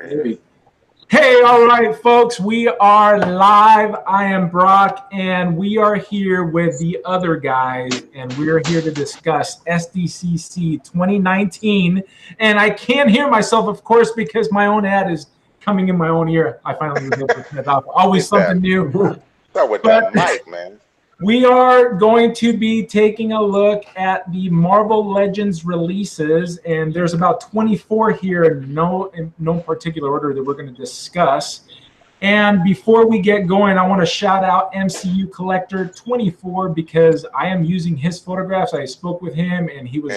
Maybe. Hey, all right, folks, we are live. I am Brock, and we are here with the other guys, and we're here to discuss SDCC 2019. And I can't hear myself, of course, because my own ad is coming in my own ear. I finally was able to turn it off. Always something new. Start with that mic, man. We are going to be taking a look at the Marvel Legends releases, and there's about 24 here in no particular order that we're going to discuss. And before we get going, I want to shout out MCU Collector 24 because I am using his photographs. I spoke with him, and he was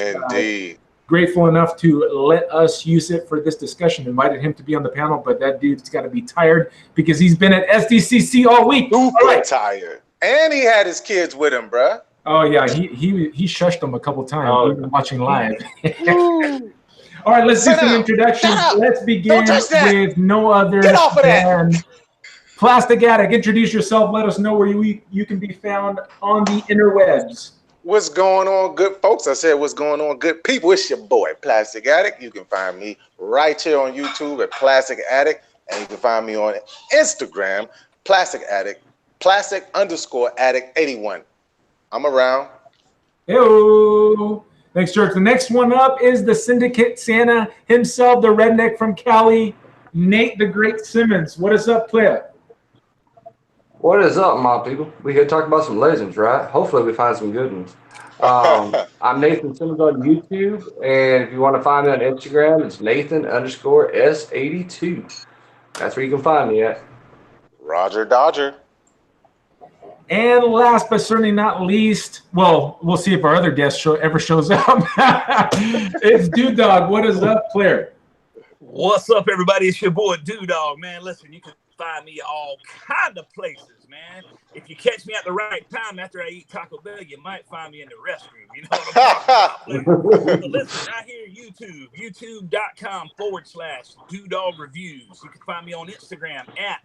grateful enough to let us use it for this discussion. Invited him to be on the panel, but that dude's got to be tired because he's been at SDCC all week. Super tired. And he had his kids with him, bruh. Oh yeah, he shushed them a couple times. We were watching live. All right, let's do some introductions. Let's begin with no other than Plastic Attic. Introduce yourself. Let us know where you can be found on the interwebs. What's going on, good folks? I said what's going on, good people. It's your boy, Plastic Attic. You can find me right here on YouTube at Plastic Attic, and you can find me on Instagram, Plastic Attic. Plastic_Attic81. I'm around. Hello. Thanks, George. The next one up is the Syndicate Santa himself, the redneck from Cali, Nate the Great Simmons. What is up, player? What is up, my people? We here to talk about some legends, right? Hopefully we find some good ones. I'm Nathan Simmons on YouTube, and if you want to find me on Instagram, it's Nathan_S82. That's where you can find me at. Roger Dodger. And last but certainly not least, well, we'll see if our other guest ever shows up. It's Dude Dog. What is up, player? What's up, everybody? It's your boy Dude Dog, man. Listen, you can find me all kind of places, man. If you catch me at the right time after I eat Taco Bell, you might find me in the restroom. You know what I'm talking about? But listen, out here, youtube.com/DoodDog Reviews. You can find me on Instagram at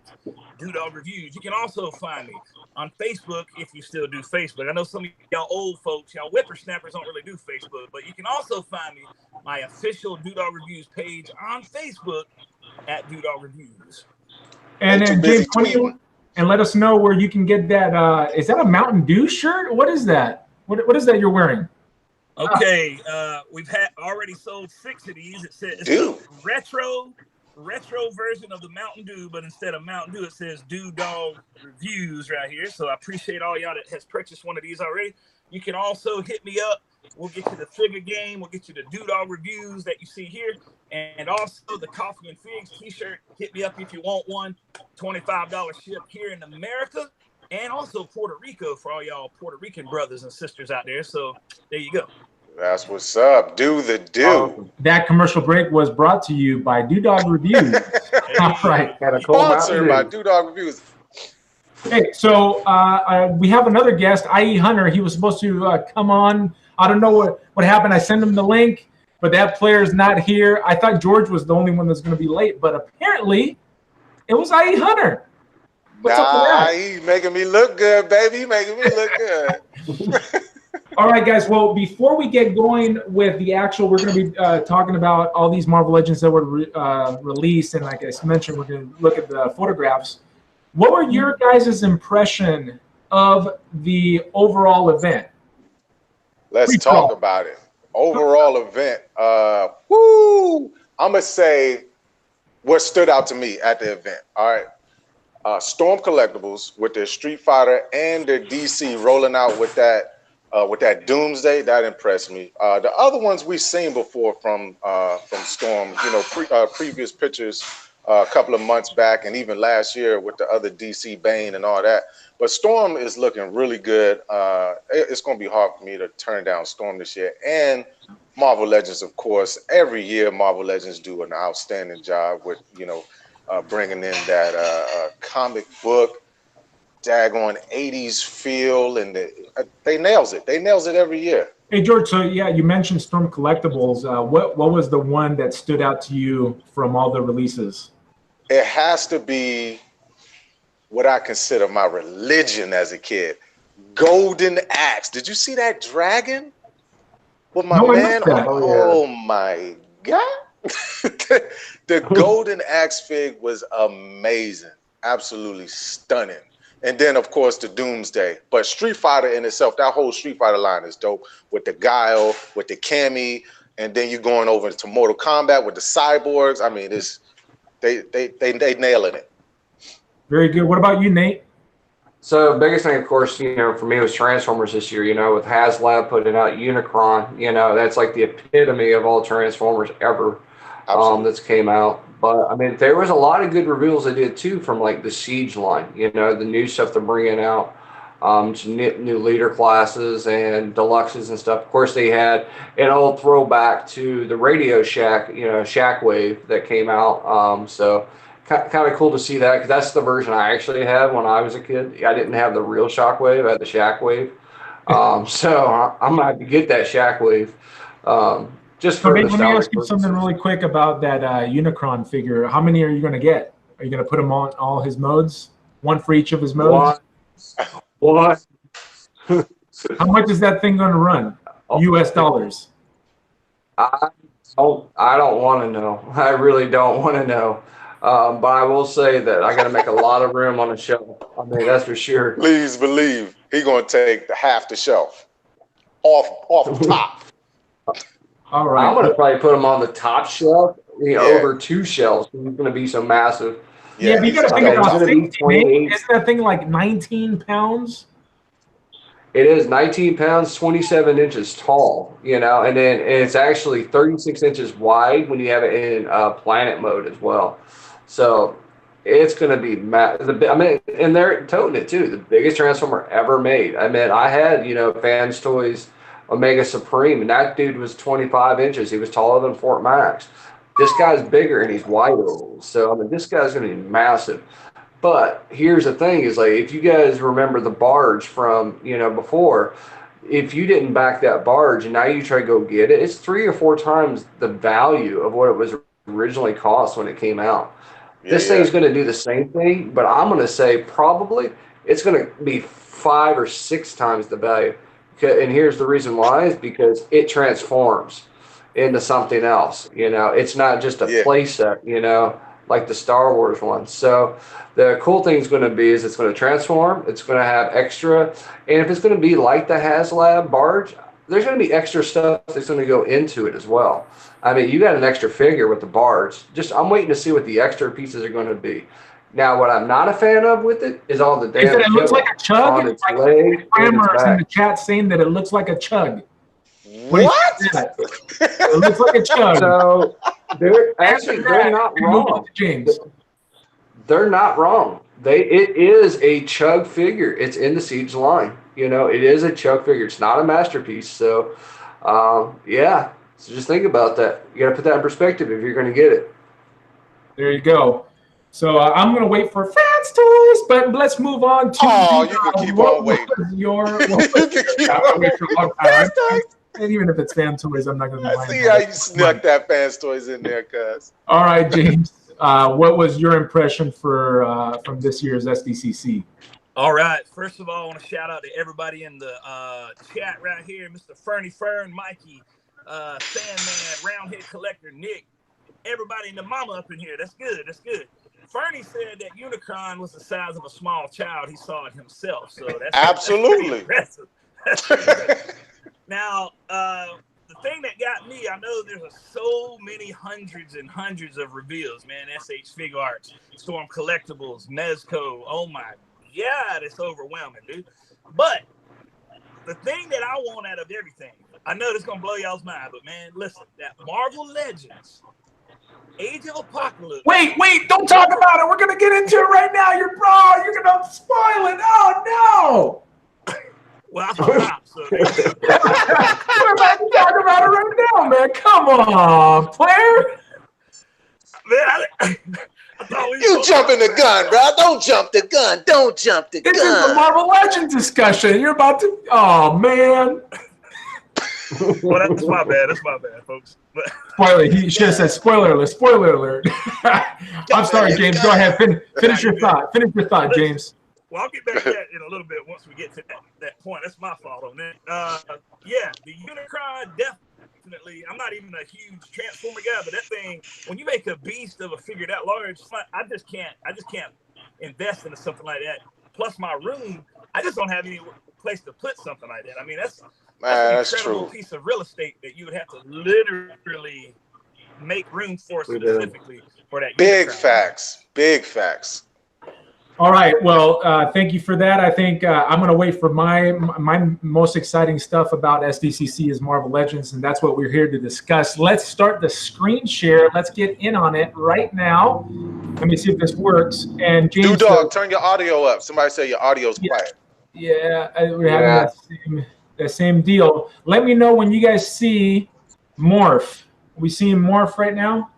DoodDog Reviews. You can also find me on Facebook if you still do Facebook. I know some of y'all old folks, y'all whippersnappers don't really do Facebook, but you can also find me my official DoodDog Reviews page on Facebook at DoodDog Reviews. And then James, and let us know where you can get that. Is that a Mountain Dew shirt? What is that? What is that you're wearing? Okay, we've already sold 6 of these. It says it's a retro version of the Mountain Dew, but instead of Mountain Dew, it says Dude Dog Reviews right here. So I appreciate all y'all that has purchased one of these already. You can also hit me up. We'll get you the figure game. We'll get you the Dude Dog Reviews that you see here. And also the Coffee and Figs t-shirt. Hit me up if you want one. $25 ship here in America. And also Puerto Rico for all y'all Puerto Rican brothers and sisters out there. So there you go. That's what's up. Do the do. That commercial break was brought to you by Dude Dog Reviews. All right. Sponsored by Dude Dog Reviews. Hey, so we have another guest, I.E. Hunter. He was supposed to come on. I don't know what happened. I sent him the link, but that player is not here. I thought George was the only one that's going to be late, but apparently it was I.E. Hunter. What's up with that? He's making me look good, baby. He's making me look good. All right, guys. Well, before we get going with the actual, we're going to be talking about all these Marvel Legends that were released. And like I mentioned, we're going to look at the photographs. What were your guys' impression of the overall event? Let's talk about it. Overall event. I'm going to say what stood out to me at the event. All right. Storm Collectibles with their Street Fighter and their DC rolling out with that Doomsday, that impressed me. The other ones we've seen before from Storm, you know, previous pictures a couple of months back and even last year with the other DC Bane and all that. But Storm is looking really good. It's going to be hard for me to turn down Storm this year. And Marvel Legends, of course. Every year Marvel Legends do an outstanding job with, you know, bringing in that comic book, daggone 80s feel, and they nails it. They nails it every year. Hey, George, so yeah, you mentioned Storm Collectibles. What was the one that stood out to you from all the releases? It has to be what I consider my religion as a kid. Golden Axe. Did you see that dragon? With my man? Oh my God. The Golden Axe fig was amazing, absolutely stunning. And then, of course, the Doomsday. But Street Fighter in itself, that whole Street Fighter line is dope with the Guile, with the Cammy, and then you're going over to Mortal Kombat with the cyborgs. I mean, it's they nailing it. Very good. What about you, Nate? So biggest thing, of course, for me was Transformers this year, with HasLab putting out Unicron, that's like the epitome of all Transformers ever that's came out. But, I mean, there was a lot of good reveals they did, too, from, like, the Siege line, the new stuff they're bringing out, some new leader classes and deluxes and stuff. Of course, they had an old throwback to the Radio Shack, Shockwave that came out, so kind of cool to see that, because that's the version I actually had when I was a kid. I didn't have the real Shockwave. I had the Shockwave. So I'm going to have to get that Shockwave. Just for let me ask you something really quick about that Unicron figure. How many are you going to get? Are you going to put him on all his modes? One for each of his modes? What? How much is that thing going to run? US dollars. I don't want to know. I really don't want to know. But I will say that I got to make a lot of room on the shelf. I mean, that's for sure. Please believe he's going to take half the shelf off the top. All right. I'm going to probably put him on the top shelf, over 2 shelves. He's going to be so massive. Yeah, but you got to think about safety, Nate. Isn't that thing like 19 pounds? It is 19 pounds, 27 inches tall, and then it's actually 36 inches wide when you have it in planet mode as well. So it's going to be and they're toting it too. The biggest Transformer ever made. I mean, I had, Fans Toys Omega Supreme, and that dude was 25 inches. He was taller than Fort Max. This guy's bigger and he's wider. So, I mean, this guy's going to be massive. But here's the thing is, like, if you guys remember the barge from, before, if you didn't back that barge and now you try to go get it, it's 3 or 4 times the value of what it was originally cost when it came out. This thing's going to do the same thing, but I'm going to say probably it's going to be 5 or 6 times the value. And here's the reason why is because it transforms into something else. It's not just a playset, like the Star Wars one. So the cool thing is going to be is it's going to transform. It's going to have extra. And if it's going to be like the HasLab barge, there's going to be extra stuff that's going to go into it as well. I mean, you got an extra figure with the barge. I'm waiting to see what the extra pieces are going to be. Now, what I'm not a fan of with it is all the damn it looks like a chug. On its leg and its back. In the chat saying that it looks like a chug. What? It looks like a chug. So they're not wrong. James. They're not wrong. It is a chug figure. It's in the Siege line. It is a chug figure. It's not a masterpiece. So, yeah. So just think about that. You got to put that in perspective if you're going to get it. There you go. So I'm going to wait for Fans Toys, but let's move on to. You can keep on waiting. And even if it's Fans Toys, I'm not going to be. I see how you snuck that Fans Toys in there, cuz. All right, James. What was your impression from this year's SDCC? All right. First of all, I want to shout out to everybody in the chat right here, Mr. Fernie Fern, Mikey, Sandman, Roundhead Collector, Nick, everybody in the mama up in here. That's good. That's good. Fernie said that Unicron was the size of a small child. He saw it himself. So that's absolutely that's impressive. Now, the thing that got me, I know there's so many hundreds and hundreds of reveals, man. SH Fig Arts, Storm Collectibles, Mezco. Oh my God, it's overwhelming, dude. But the thing that I want out of everything, I know this is gonna blow y'all's mind, but man, listen, that Marvel Legends Age of Apocalypse. Wait, don't talk about it. We're gonna get into it right now. You're gonna spoil it. Oh no. Well, I forgot. So. We're about to talk about it right now, man. Come on, player. Man, I thought you jumping the gun, bro. Don't jump the gun. Don't jump the gun. This is the Marvel Legends discussion. You're about to. Oh man. Well, that's my bad. That's my bad, folks. Spoiler. He should have said spoiler alert. Spoiler alert. I'm sorry, James. Go ahead. Finish your thought. Finish your thought, James. Well, I'll get back to that in a little bit once we get to that point. That's my fault on that. Yeah, the Unicron definitely. I'm not even a huge Transformer guy, but that thing, when you make a beast of a figure that large, I just can't invest into something like that. Plus, my room, I just don't have any place to put something like that. I mean, that's an incredible piece of real estate that you would have to literally make room for specifically for that. Big facts. Big facts. All right. Well, thank you for that. I think I'm going to wait for my most exciting stuff about SDCC is Marvel Legends, and that's what we're here to discuss. Let's start the screen share. Let's get in on it right now. Let me see if this works. And James, Dog, turn your audio up. Somebody say your audio's quiet. Yeah, we're having that same deal. Let me know when you guys see Morph. We seeing Morph right now?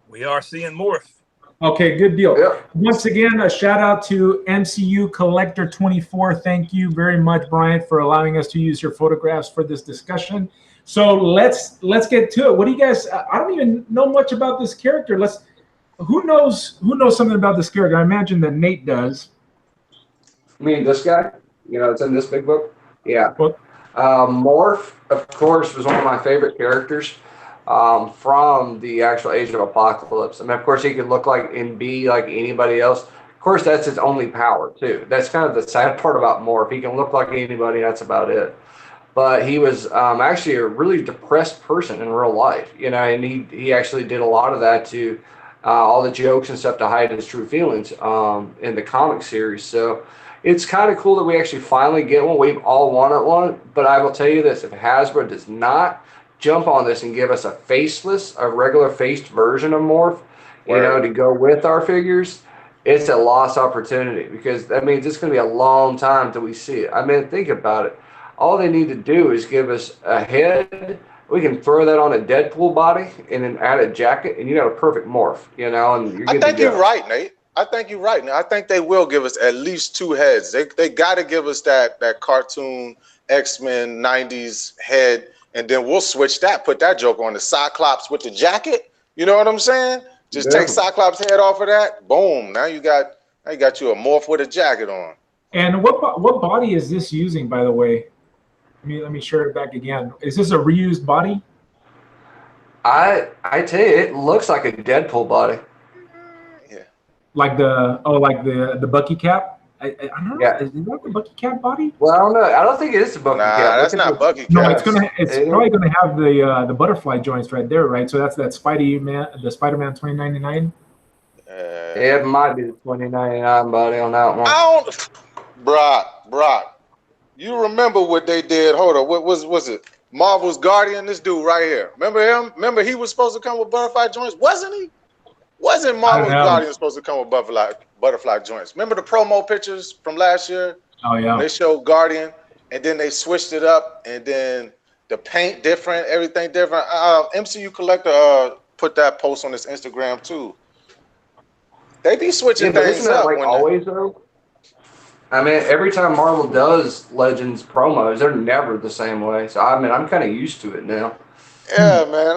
We are seeing Morph. Okay, good deal. Yeah. Once again, a shout out to MCU Collector 24. Thank you very much, Brian, for allowing us to use your photographs for this discussion. So let's get to it. What do you guys? I don't even know much about this character. Who knows something about this character? I imagine that Nate does. You mean this guy? You know, it's in this big book. Yeah. What? Morph, of course, was one of my favorite characters. From the actual Age of Apocalypse. I mean, of course, he could look like and be like anybody else. Of course, that's his only power, too. That's kind of the sad part about Morph. He can look like anybody, that's about it. But he was actually a really depressed person in real life, you know, and he actually did a lot of that to all the jokes and stuff to hide his true feelings in the comic series. So it's kind of cool that we actually finally get one. We've all wanted one, but I will tell you this, if Hasbro does not jump on this and give us a regular faced version of Morph, you know, to go with our figures, it's a lost opportunity, because that means it's going to be a long time till we see it. I mean, think about it. All they need to do is give us a head. We can throw that on a Deadpool body and then add a jacket, and you got a perfect Morph, you know. And I think you're right, Nate. I think you're right. Now, I think they will give us at least two heads. They got to give us that cartoon X-Men 90s head. And then we'll switch that, put that joke on the Cyclops with the jacket. You know what I'm saying? Just take Cyclops head off of that. Boom. Now you got you a Morph with a jacket on. And what body is this using, by the way? Let me share it back again. Is this a reused body? I tell you, it looks like a Deadpool body. Yeah. Like the Bucky cap? I don't know. Yeah. Is that the Bucky cap body? Well, I don't know. I don't think it is the Bucky cap. That's not Bucky cap. No, it's probably gonna have the butterfly joints right there, right? So that's that Spider-Man 2099. It might be the 2099 body on that one. Brock. You remember what they did? Hold on. What was it? Marvel's Guardian. This dude right here. Remember him? Remember he was supposed to come with butterfly joints, wasn't he? Wasn't Marvel's Guardian supposed to come with butterfly joints? Remember the promo pictures from last year? Oh yeah. They showed Guardian, and then they switched it up, and then the paint different, everything different. MCU Collector put that post on his Instagram too. They be switching things isn't that up. Like always though? I mean, every time Marvel does Legends promos, they're never the same way. So I mean, I'm kind of used to it now. Yeah, man.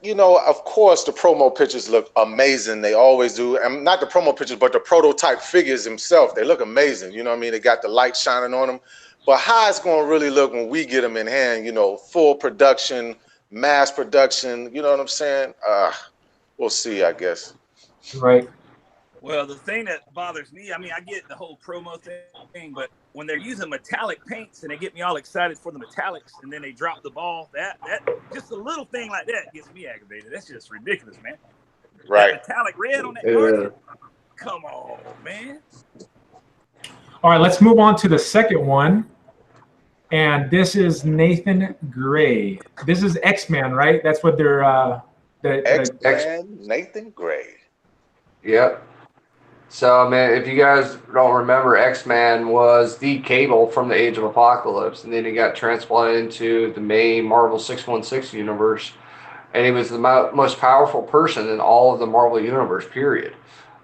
You know, of course, the promo pictures look amazing. They always do. And not the promo pictures, but the prototype figures themselves. They look amazing. You know what I mean? They got the light shining on them. But how it's going to really look when we get them in hand, you know, full production, mass production. You know what I'm saying? We'll see, I guess. Right. Well, the thing that bothers me, I mean, I get the whole promo thing, but when they're using metallic paints and they get me all excited for the metallics and then they drop the ball, that just a little thing like that gets me aggravated. That's just ridiculous, man. Right. That metallic red on that market. Come on, man. All right, let's move on to the second one. And this is Nathan Gray. This is X-Man, right? That's what they're X-Man Nathan Gray. Yep. So, I mean, if you guys don't remember, X-Man was the Cable from the Age of Apocalypse, and then he got transplanted into the main Marvel 616 universe, and he was the most powerful person in all of the Marvel universe, period.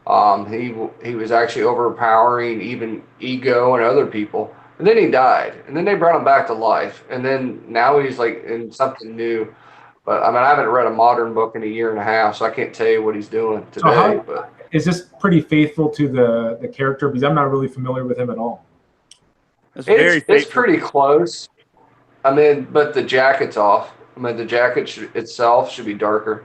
He was actually overpowering even Ego and other people, and then he died, and then they brought him back to life, and then now he's like in something new. But, I mean, I haven't read a modern book in a year and a half, so I can't tell you what he's doing today. But is this pretty faithful to the character? Because I'm not really familiar with him at all. It's pretty close. I mean, but the jacket's off. I mean, the jacket itself should be darker.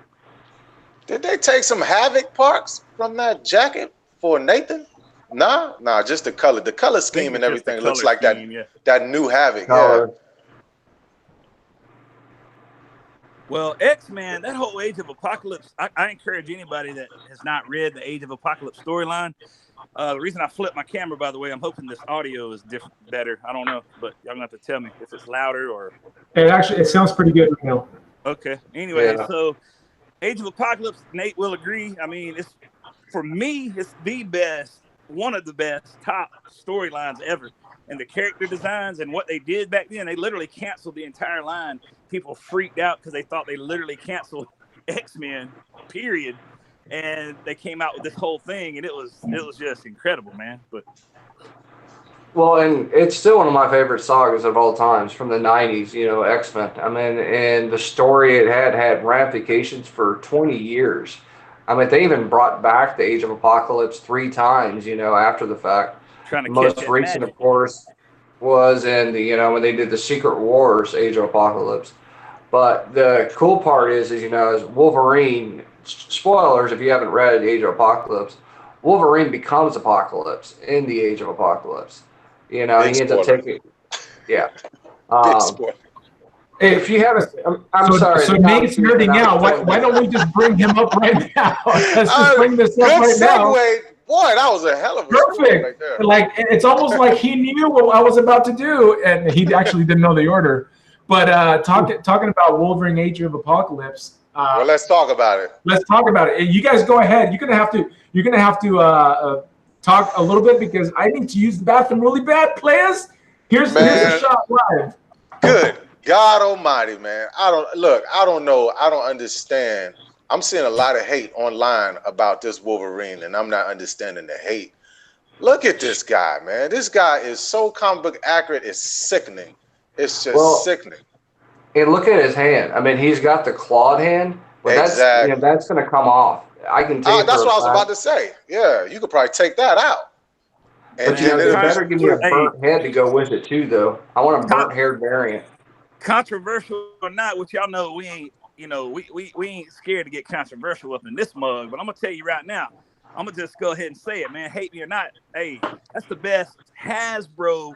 Did they take some Havok parts from that jacket for Nathan? Nah, just the color. The color scheme and everything looks like that new Havok. Color. Yeah. Well, X-Men, that whole Age of Apocalypse, I encourage anybody that has not read the Age of Apocalypse storyline. The reason I flipped my camera, by the way, I'm hoping this audio is better. I don't know, but y'all gonna have to tell me if it's louder or. It sounds pretty good right now. Okay. Anyway, so Age of Apocalypse, Nate will agree. I mean, for me, it's the best, one of the best top storylines ever. And the character designs and what they did back then, they literally canceled the entire line. People freaked out because they thought they literally canceled X-Men, period. And they came out with this whole thing, and it was just incredible, man. But well, and it's still one of my favorite sagas of all times from the 90s, you know, X-Men. I mean, and the story it had ramifications for 20 years. I mean, they even brought back the Age of Apocalypse 3 times, you know, after the fact. Trying to most recent, of course, was in the, you know, when they did the Secret Wars Age of Apocalypse. But the cool part is you know, is Wolverine, spoilers if you haven't read Age of Apocalypse, Wolverine becomes Apocalypse in the Age of Apocalypse. You know, he ends up taking, Big spoiler. If you have I'm sorry. So Nate's nerding out. Why don't we just bring him up right now? Let's just bring this up right now. Boy, that was a hell of a perfect. Right there. Like it's almost like he knew what I was about to do, and he actually didn't know the order. But talking about Wolverine: Age of Apocalypse. Well, let's talk about it. Let's talk about it. You guys go ahead. You're gonna have to talk a little bit because I need to use the bathroom really bad. Players, here's a shot live. Good God Almighty, man! I don't know. I don't understand. I'm seeing a lot of hate online about this Wolverine, and I'm not understanding the hate. Look at this guy, man. This guy is so comic book accurate. It's sickening. It's just sickening. And look at his hand. I mean, he's got the clawed hand, but exactly. that's going to come off. I can tell you. That's what I was about to say. Yeah, you could probably take that out. And but you know, they better give me a burnt head to go with it too, though. I want a burnt haired variant. Controversial or not, which y'all know we ain't. You know, we ain't scared to get controversial up in this mug, but I'm gonna tell you right now, I'm gonna just go ahead and say it, man. Hate me or not, hey, that's the best Hasbro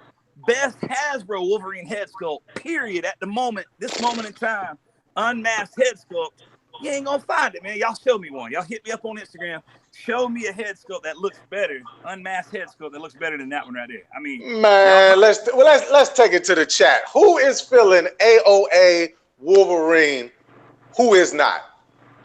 Wolverine head sculpt, period. At the moment, this moment in time, unmasked head sculpt. You ain't gonna find it, man. Y'all show me one. Y'all hit me up on Instagram. Show me a head sculpt that looks better, unmasked head sculpt that looks better than that one right there. I mean, man, let's take it to the chat. Who is feeling AOA Wolverine? Who is not?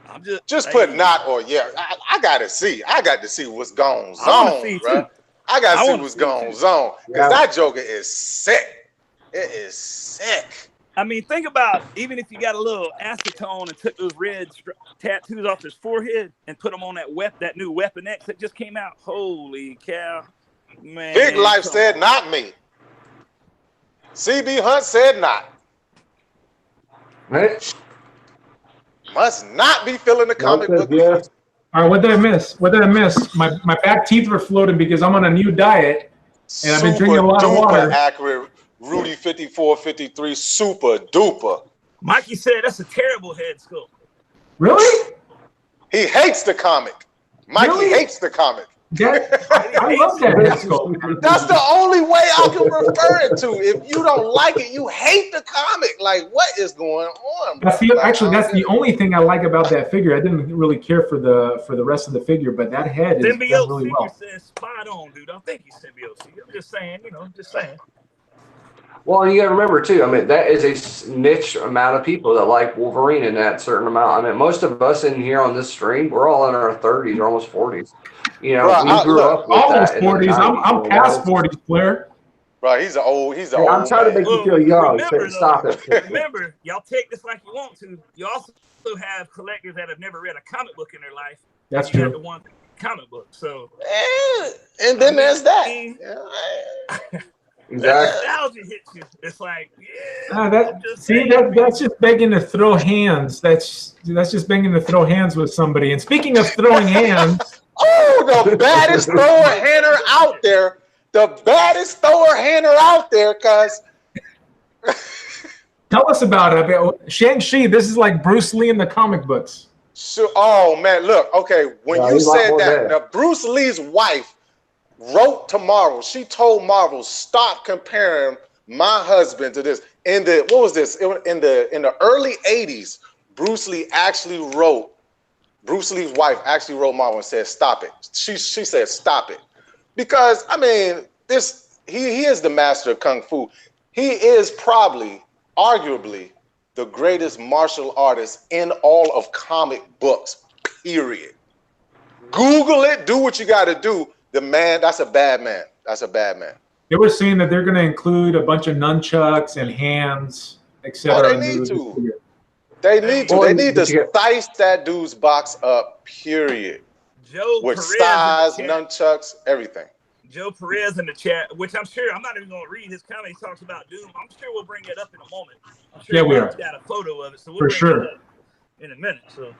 I'm just put not or yeah. I got to see. I got to see what's going on, bro. I got to see what's going on because that Joker is sick. It is sick. I mean, think about even if you got a little acetone and took those red tattoos off his forehead and put them on that new Weapon X that just came out. Holy cow, man! Big Life said not me. CB Hunt said not. Right. Must not be feeling the comic book. Yeah. All right, what did I miss? My back teeth were floating because I'm on a new diet and I've been drinking a lot of water. Accurate, Rudy 5453, super duper. Mikey said that's a terrible head sculpt. Really? He hates the comic. Mikey hates the comic. I love that head sculpt. That's the only way I can refer it to. If you don't like it, you hate the comic. Like, what is going on? That's the only thing I like about that figure. I didn't really care for the rest of the figure, but that head is done really well. Says spot on, dude. I think he's symbiote. I'm just saying, just saying. Well, you got to remember too. I mean, that is a niche amount of people that like Wolverine in that certain amount. I mean, most of us in here on this stream, we're all in our 30s or almost 40s. You know, we grew up with almost 40s. I'm past 40s, Blair. Bro, he's an old. I'm trying to make you feel young. Stop it. Remember, y'all take this like you want to. You also have collectors that have never read a comic book in their life. That's true. The one comic book. So, and then there's that. Exactly. Nostalgia hits you. It's like, that's just begging to throw hands. That's just begging to throw hands with somebody. And speaking of throwing hands, the baddest thrower hander out there. The baddest thrower hander out there, cuz. Tell us about it. Shang-Chi, this is like Bruce Lee in the comic books. So, oh man, look, okay, when you said that, now Bruce Lee's wife wrote to Marvel. She told Marvel, stop comparing my husband to this. In the what was this? In the early 80s, Bruce Lee's wife actually wrote Marvel and said, stop it. She said, stop it. Because I mean, he is the master of Kung Fu. He is probably, arguably, the greatest martial artist in all of comic books, period. Google it, do what you got to do. The man, that's a bad man. That's a bad man. They were saying that they're going to include a bunch of nunchucks and hands, etc. Oh, they need to. They need to. They need to slice that dude's box up, period. Joe with Perez size, nunchucks, everything. Joe Perez in the chat, which I'm sure, I'm not even going to read his comment. He talks about Doom. I'm sure we'll bring it up in a moment. I'm sure yeah, we are. Got a photo of it, so we'll for bring sure. it up in a minute. So.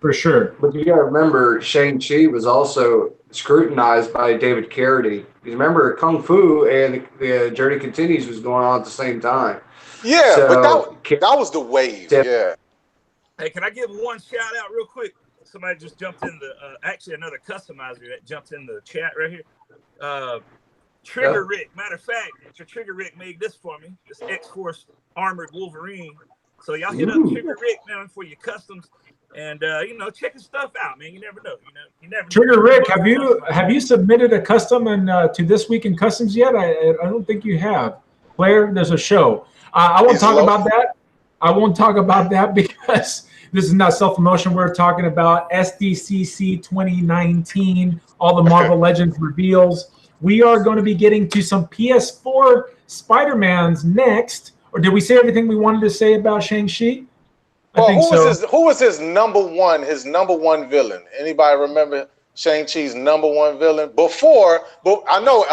For sure. But you got to remember, Shang-Chi was also scrutinized by David Carradine. You remember Kung Fu and the Journey Continues was going on at the same time. Yeah, so, but that was the wave. Yeah. Hey, can I give one shout out real quick? Somebody just jumped in the actually another customizer that jumped in the chat right here. Trigger Rick. Matter of fact, Trigger Rick made this for me. This X-Force armored Wolverine. So y'all hit up Trigger Rick now for your customs. And check his stuff out, man. You never know. You never. Trigger Rick, have you submitted a custom to This Week in Customs yet? I don't think you have. Blair, there's a show. I won't talk about that. I won't talk about that because this is not self-promotion. We're talking about SDCC 2019, all the Marvel Legends reveals. We are going to be getting to some PS4 Spider-Mans next. Or did we say everything we wanted to say about Shang-Chi? Well, who was his number one villain? Anybody remember Shang-Chi's number one villain? But I know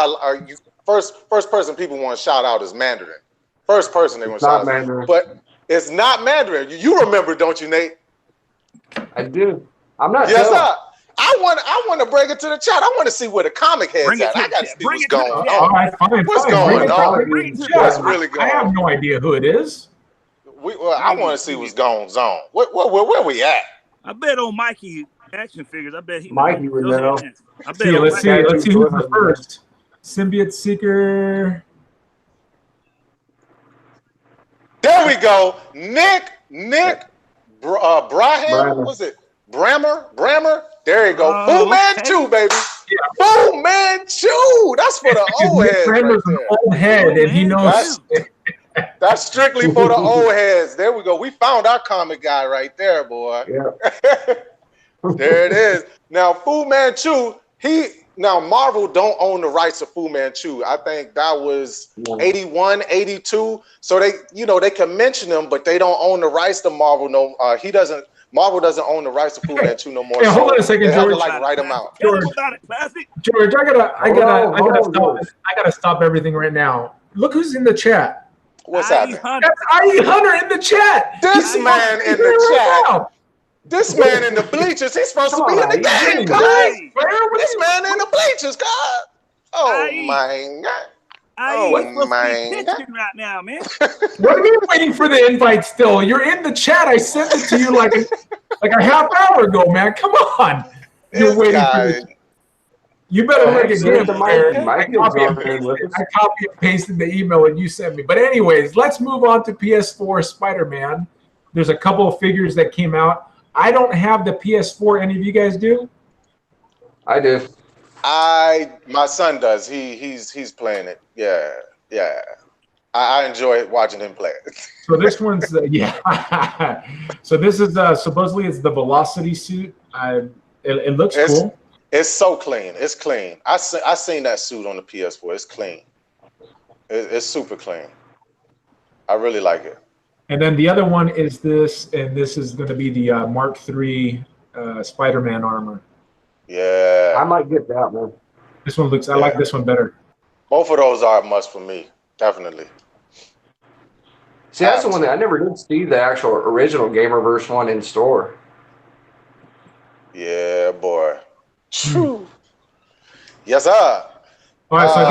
first person people want to shout out is Mandarin. First person they want to shout out. But it's not Mandarin. You remember, don't you, Nate? I do. I'm not Yes, sir. I want to bring it to the chat. I want to see where the comic head's at. I got to see what's going on. All right, fine. What's going on? What's really going on? I have no idea who it is. I want to see what's going on. Where we at? I bet on Mikey action figures. I bet Mikey would know. Let's see who's the first. Symbiote Seeker. There we go. Nick Braham. What was it? Brammer. There you go. Fu Manchu, baby. Yeah. Fu Manchu. That's for the old heads. Brammer's an old head, and he knows. That's strictly for the old heads. There we go. We found our comic guy right there, boy. Yeah. There it is. Now, Fu Manchu, Marvel don't own the rights to Fu Manchu. I think that was 81, 82. So they can mention him, but they don't own the rights to Marvel. No, Marvel doesn't own the rights to Fu Manchu no more. Hey, hold on a second, they George. have to write him out. George, I gotta stop everything right now. Look who's in the chat. What's happening? That's IE Hunter in the chat. This man in the chat. This man in the bleachers. He's supposed to be in the game, guys. This man in the bleachers, God. Oh my God. Oh my God. Right now, man. What are you waiting for the invite still? You're in the chat. I sent it to you like a half hour ago, man. Come on. You're waiting for this. You better make a game. I copy and pasted the email that you sent me. But anyways, let's move on to PS4 Spider-Man. There's a couple of figures that came out. I don't have the PS4. Any of you guys do? I do. My son does. He's playing it. Yeah. I enjoy watching him play it. So this one's So this is supposedly it's the Velocity suit. It looks cool. It's so clean. It's clean. I seen that suit on the PS4. It's clean. It's super clean. I really like it. And then the other one is this, and this is going to be the Mark III Spider-Man armor. Yeah. I might get that one. This one looks. I like this one better. Both of those are a must for me. Definitely. See, that's the one that I never did see the actual original Gamerverse one in store. Yeah, boy. True. Yes, sir. All right, so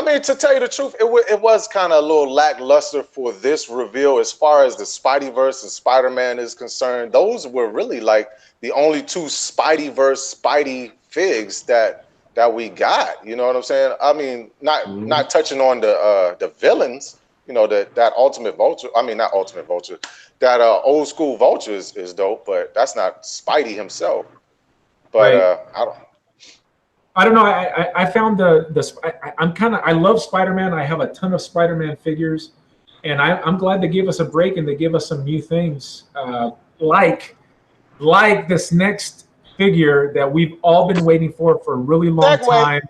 I mean, to tell you the truth, it was kind of a little lackluster for this reveal as far as the Spideyverse and Spider-Man is concerned. Those were really like the only two Spideyverse Spidey figs that we got. You know what I'm saying? I mean, not touching on the villains. You know, that Ultimate Vulture. I mean, not Ultimate Vulture. That old school Vulture is dope, but that's not Spidey himself. But right. I don't know. I found I love Spider-Man. I have a ton of Spider-Man figures, and I'm glad they gave us a break and they give us some new things, like this next figure that we've all been waiting for a really long time.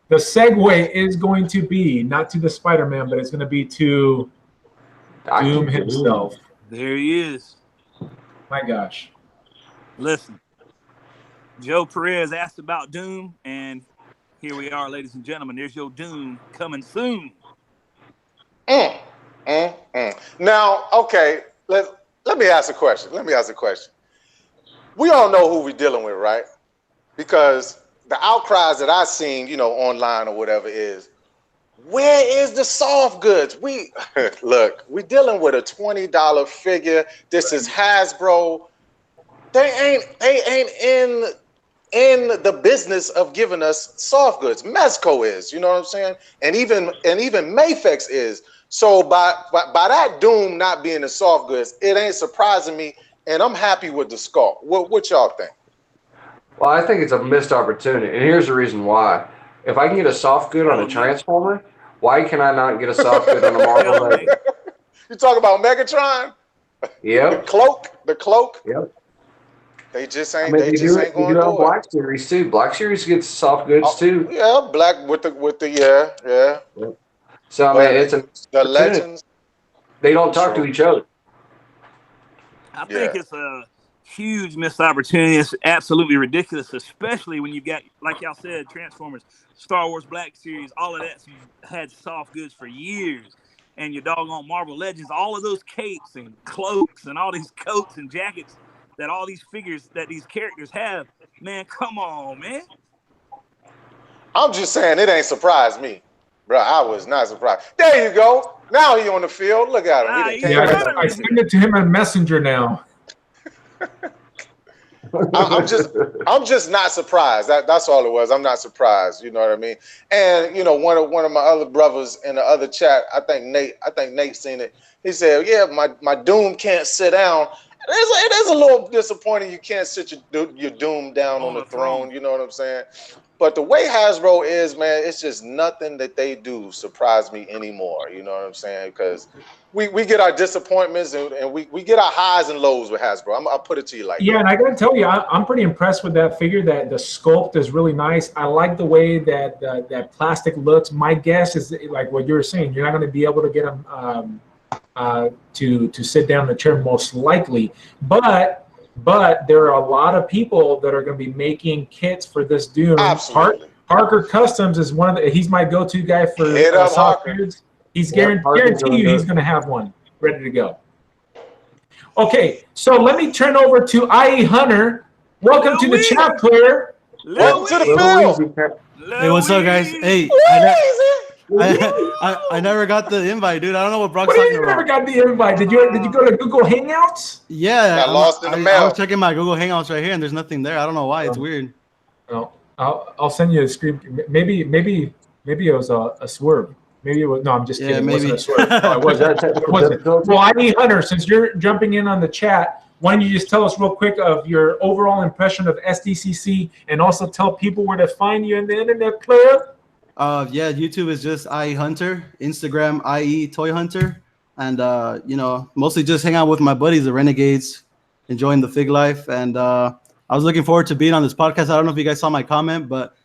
The segue is going to be not to the Spider-Man, but it's going to be to Doom himself. There he is. My gosh. Listen. Joe Perez asked about Doom, and here we are, ladies and gentlemen. There's your Doom coming soon. Now, okay, let me ask a question. We all know who we're dealing with, right? Because the outcries that I've seen, you know, online or whatever is, where is the soft goods? Look, we're dealing with a $20 figure. This is Hasbro. They ain't in the business of giving us soft goods. Mezco is, you know what I'm saying? And even Mayfex is. So by that Doom not being the soft goods, it ain't surprising me, and I'm happy with the sculpt. What y'all think? Well, I think it's a missed opportunity, and here's the reason why. If I can get a soft good on a Transformer, why can I not get a soft good on a Marvel Legends? You talk about Megatron? Yep. The cloak? Yep. They just ain't. I mean, they just ain't going to do it. Black Series too. Black Series gets soft goods too. Yeah, Black with the yeah. Yep. So I mean, it's the Legends. They don't talk to each other. I think it's a huge missed opportunity. It's absolutely ridiculous, especially when you've got, like y'all said, Transformers, Star Wars Black Series, all of that's had soft goods for years. And your doggone Marvel Legends, all of those capes and cloaks and all these coats and jackets that all these figures, that these characters have, man, come on, man. I'm just saying, it ain't surprised me, bro. I was not surprised. There you go. Now he on the field. Look at him. I send it to him on Messenger now. I'm just not surprised. That's all it was. I'm not surprised. You know what I mean? And you know, one of my other brothers in the other chat, I think Nate seen it. He said, "Yeah, my Doom can't sit down." It is a little disappointing you can't sit your Doom down on the throne. You know what I'm saying? But the way Hasbro is, man, it's just nothing that they do surprise me anymore. You know what I'm saying? Because we get our disappointments and we get our highs and lows with Hasbro. I'll put it to you like that. And I gotta tell you, I'm pretty impressed with that figure. That the sculpt is really nice. I like the way that that plastic looks. My guess is like what you were saying. You're not going to be able to get them to sit down in the chair most likely, but there are a lot of people that are going to be making kits for this Doom. Absolutely. Parker Customs is one of he's my go-to guy for soft goods. He's guarantee you he's going to have one ready to go. Okay, so let me turn over to IE Hunter. Welcome to the chat, player. Welcome to the field. Hey, what's up, guys? Hey, I never got the invite, dude. I don't know what Brock's talking about. Never got the invite. Did you go to Google Hangouts? Yeah, got lost in the mail. I was checking my Google Hangouts right here, and there's nothing there. I don't know why. It's weird. No, I'll send you a screen. Maybe it was a swerve. Maybe it was. No, I'm just kidding. Maybe. It wasn't a swerve. No, it wasn't. Well, IE Hunter, since you're jumping in on the chat, why don't you just tell us real quick of your overall impression of SDCC, and also tell people where to find you in the internet, player. Yeah, YouTube is just IE Hunter, Instagram IE Toy Hunter, and mostly just hang out with my buddies, the Renegades, enjoying the fig life. And I was looking forward to being on this podcast. I don't know if you guys saw my comment, but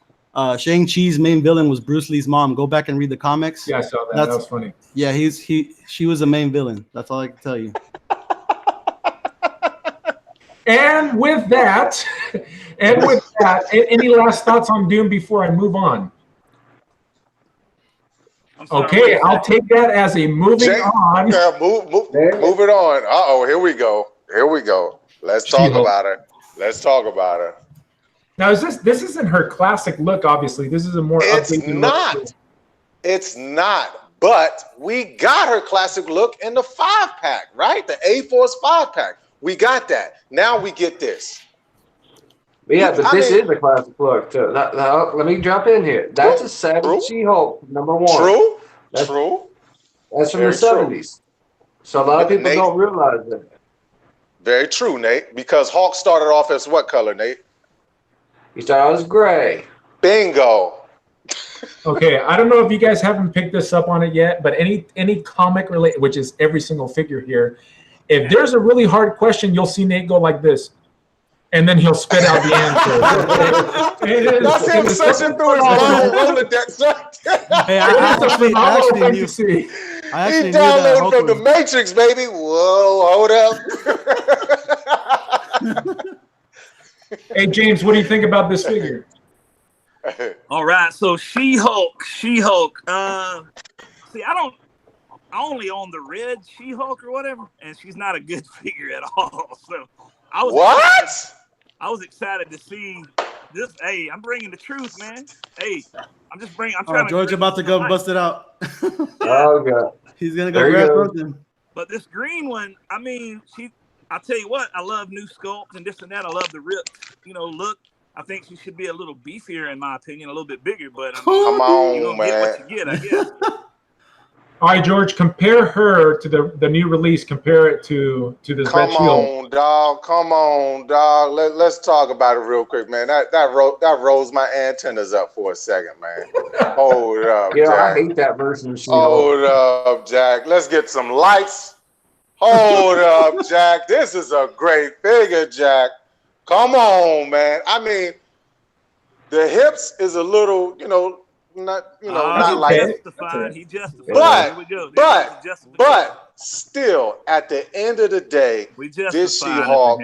Shang-Chi's main villain was Bruce Lee's mom. Go back and read the comics. Yeah, I saw that. That was funny. Yeah, she was the main villain. That's all I can tell you. And with that, any last thoughts on Doom before I move on? Okay, I'll take that as a moving on. Yeah, move it on. Here we go. Let's talk about her. Now, this isn't her classic look, obviously. This is a more It's not. It's not. But we got her classic look in the 5-pack, right? The A-Force 5-pack. We got that. Now we get this. Yeah, but this is a classic look too. Let me jump in here. That's a Savage She-Hulk #1. True. That's from the 70s. So a lot of people don't realize that. Very true, Nate. Because Hulk started off as what color, Nate? He started out as gray. Bingo. Okay, I don't know if you guys haven't picked this up on it yet, but any comic related, which is every single figure here, if there's a really hard question, you'll see Nate go like this. And then he'll spit out the answer. That's him searching through his Rolodex. Hey, I actually knew. He downloaded from the Matrix, baby. Whoa, hold up. Hey, James, what do you think about this figure? All right, so She-Hulk. See, I only own the red She-Hulk or whatever, and she's not a good figure at all. So I was excited to see this. Hey, I'm bringing the truth, man. Hey, I'm trying to. George about to go bust it out. Oh god, he's gonna go grab something. But this green one, I mean, I'll tell you what, I love new sculpts and this and that. I love the ripped, look. I think she should be a little beefier, in my opinion, a little bit bigger. But come on, you're gonna man. get what you get, I guess. All right, George, compare her to the new release. Compare it to this Red Shield. Come on, dog. Let's talk about it real quick, man. That rose my antennas up for a second, man. Hold up, yeah, Jack. I hate that version of She-Hulk. Hold up, Jack. Let's get some lights. Hold up, Jack. This is a great figure, Jack. Come on, man. I mean, the hips is a little, not like justified. He justified. But still, at the end of the day, this She-Hulk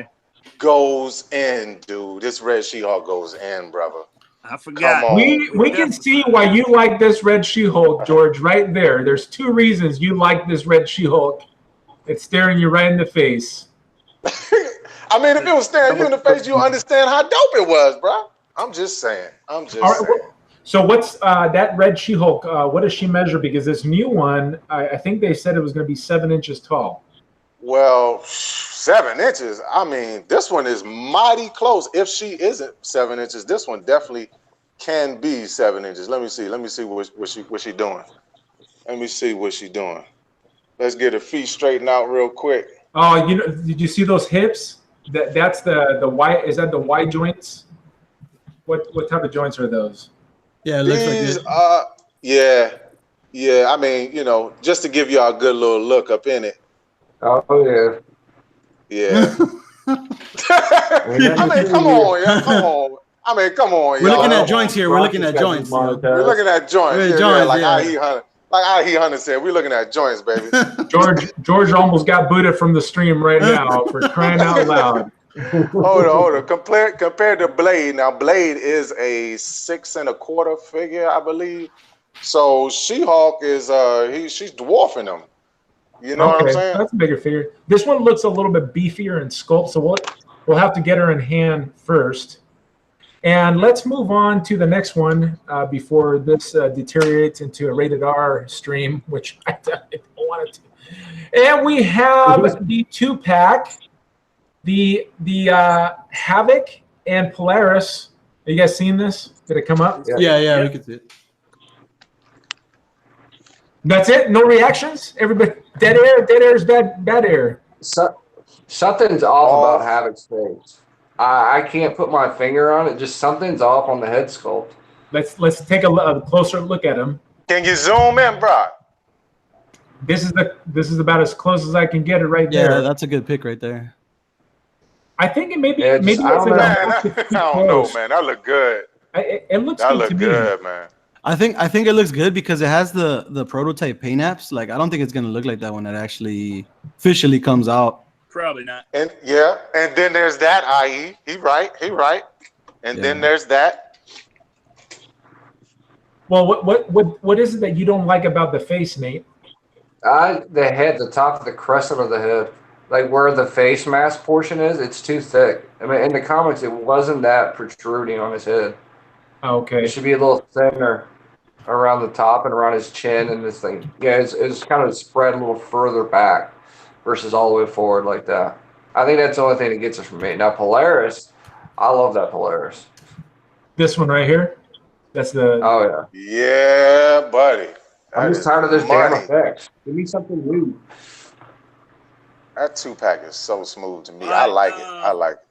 goes in, dude. This red She-Hulk goes in, brother. I forgot. We can see why you like this red She-Hulk, George, right there. There's 2 reasons you like this red She-Hulk. It's staring you right in the face. I mean, if it was staring you in the face, you understand how dope it was, bro. I'm just saying. So what's that red She-Hulk? What does she measure? Because this new one, I think they said it was going to be 7 inches tall. Well, 7 inches. I mean, this one is mighty close. If she isn't 7 inches, this one definitely can be 7 inches. Let me see what she doing. Let me see what she doing. Let's get her feet straightened out real quick. Oh, did you see those hips? That's the Y. Is that the Y joints? What type of joints are those? Yeah, it looks These, like it. Yeah. I mean, just to give you a good little look up in it. Oh yeah. Yeah. I mean, come on, yeah, come on. I mean, come on, We're y'all. looking at joints here. We're looking at joints. We're looking at joints. Like I.E. Hunter said, we're looking at joints, baby. George almost got booted from the stream right now for crying out loud. Hold on. Compared to Blade. Now, Blade is a 6 1/4 figure, I believe. So She-Hulk is she's dwarfing him. You know what I'm saying? That's a bigger figure. This one looks a little bit beefier in sculpt, so we'll have to get her in hand first. And let's move on to the next one before this deteriorates into a rated R stream, which I don't want it to. And we have the 2-pack, the Havok and Polaris. Have you guys seen this? Did it come up? Yeah, we can see it. That's it? No reactions? Everybody, dead air is bad air. Something's off about Havok's face. I can't put my finger on it. Just something's off on the head sculpt. Let's take a closer look at him. Can you zoom in, bro? This is about as close as I can get it right there. Yeah, that's a good pick right there. I think it maybe I don't know, man. That look good. It looks that good look to me. good, man. I think it looks good because it has the prototype paint apps. Like I don't think it's gonna look like that when it actually officially comes out. Probably not. And then there's that IE. He right. And then there's that. Well, what is it that you don't like about the face, Nate? The head, the top of the crescent of the head, like where the face mask portion is, it's too thick. I mean, in the comics, it wasn't that protruding on his head. Okay. It should be a little thinner. around the top and around his chin and this thing. Yeah, it's kind of spread a little further back versus all the way forward like that. I think that's the only thing that gets it from me. Now Polaris, I love that Polaris. This one right here. That's the. Oh yeah. Yeah, buddy. I'm just tired of this damn effects. Give me something new. That 2-pack is so smooth to me. Right, I like it. I like it.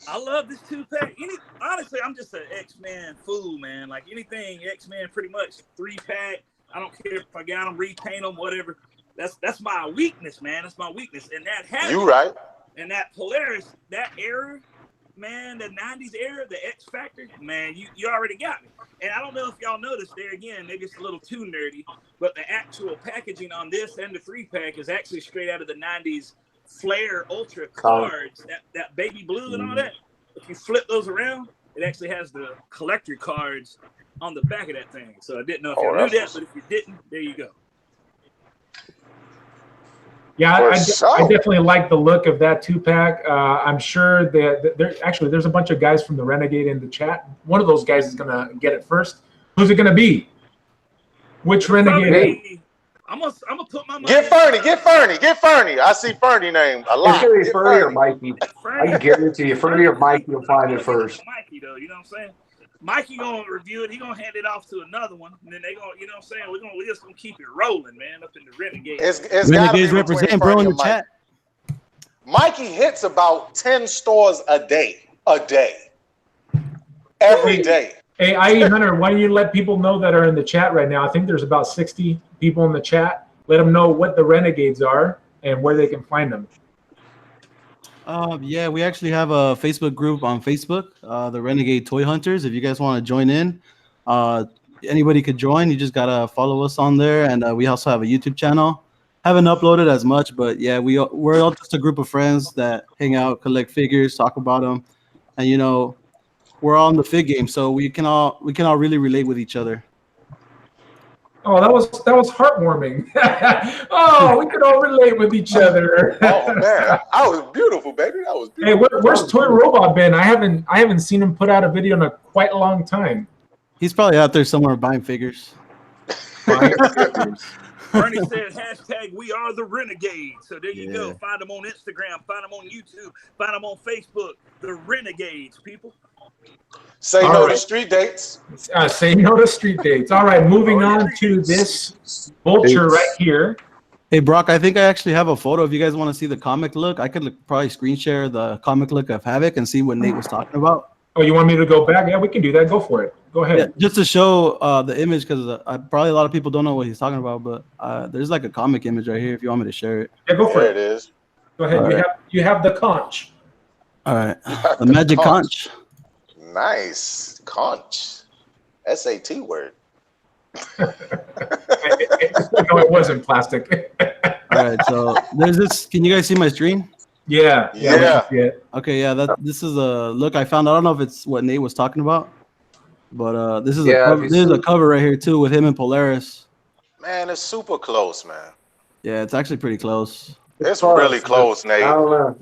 I love this 2-pack. Honestly, I'm just an X-Men fool, man. Like anything X-Men, pretty much 3-pack. I don't care if I got them, repaint them, whatever. That's my weakness, man. That's my weakness. And that has you right. And that Polaris, that era, man, the 90s era, the X Factor, man, you already got me. And I don't know if y'all noticed there again, maybe it's a little too nerdy, but the actual packaging on this and the 3-pack is actually straight out of the 90s Flare Ultra cards, that baby blue and all that. If you flip those around, it actually has the collector cards on the back of that thing. So I didn't know if y'all knew that, but if you didn't, there you go. Yeah, I definitely like the look of that 2-pack. I'm sure that there's a bunch of guys from the Renegade in the chat. One of those guys is gonna get it first. Who's it gonna be? Which Renegade? I'm gonna put my money. Get Fernie. I see Fernie name a lot. It's gonna be Fernie or Mikey. I guarantee you, Fernie or Mikey will find it first. Mikey, though, you know what I'm saying? Mikey gonna review it. He gonna hand it off to another one, and then they gonna, you know what I'm saying? We're just gonna keep it rolling, man, up in the Renegade. It's Renegades represent, bro, in the chat. Mikey hits about 10 stores a day. Every day. Hey, IE Hunter, why don't you let people know that are in the chat right now? I think there's about 60 people in the chat. Let them know what the Renegades are and where they can find them. Yeah, we actually have a Facebook group on Facebook, the Renegade Toy Hunters. If you guys want to join in, anybody could join. You just gotta follow us on there, and we also have a YouTube channel. Haven't uploaded as much, but yeah, we're all just a group of friends that hang out, collect figures, talk about them, and you know, we're all in the fig game, so we can all really relate with each other. Oh, that was heartwarming. Oh, we could all relate with each other. Oh man, that was beautiful, baby. That was beautiful. Hey, where's Toy Robot been? I haven't seen him put out a video in a quite a long time. He's probably out there somewhere buying figures. Bernie said hashtag we are the Renegades. So there you go. Find them on Instagram, find them on YouTube, find them on Facebook. The Renegades, people. Say no to street dates. Say no to street dates. All right, moving on to this Vulture right here. Hey, Brock, I think I actually have a photo. If you guys want to see the comic look, I could probably screen share the comic look of Havok and see what Nate was talking about. Oh, you want me to go back? Yeah, we can do that. Go for it. Go ahead. Yeah, just to show the image, because probably a lot of people don't know what he's talking about, but there's like a comic image right here if you want me to share it. Yeah, go for it. There it is. Go ahead. You have the conch. All right. The magic conch. Nice. Conch. SAT word. No, it wasn't plastic. All right, so there's this. Can you guys see my screen? Yeah. Okay, yeah. This is a look I found. I don't know if it's what Nate was talking about, but this is a cover right here too with him and Polaris. Man, it's super close, man. Yeah, it's actually pretty close. It's really close, Nate. I don't know.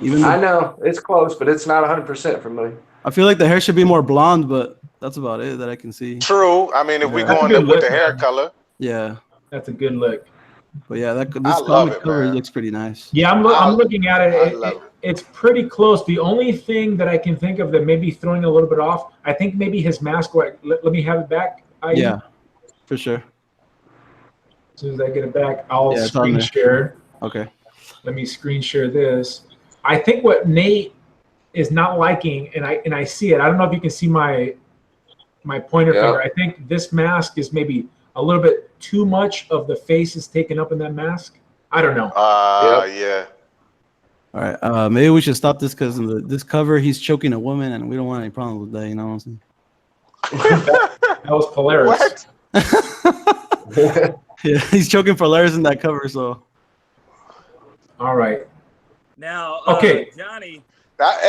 I know it's close, but it's not 100% for me. I feel like the hair should be more blonde, but that's about it that I can see. True. I mean, if we're going with the hair color. Yeah. That's a good look. But yeah, this comic cover looks pretty nice. Yeah, I'm looking at it. It's pretty close. The only thing that I can think of that may be throwing a little bit off, I think maybe his mask. Let me have it back. Yeah, for sure. As soon as I get it back, I'll screen share. Okay. Let me screen share this. I think what Nate is not liking, and I see it. I don't know if you can see my pointer finger. I think this mask is maybe a little bit too much of the face is taken up in that mask. I don't know. Yeah. All right. Maybe we should stop this because in this cover he's choking a woman, and we don't want any problems with that. You know what I'm saying? That was Polaris. What? Yeah, he's choking Polaris in that cover. So. All right. Now, okay, Johnny. That's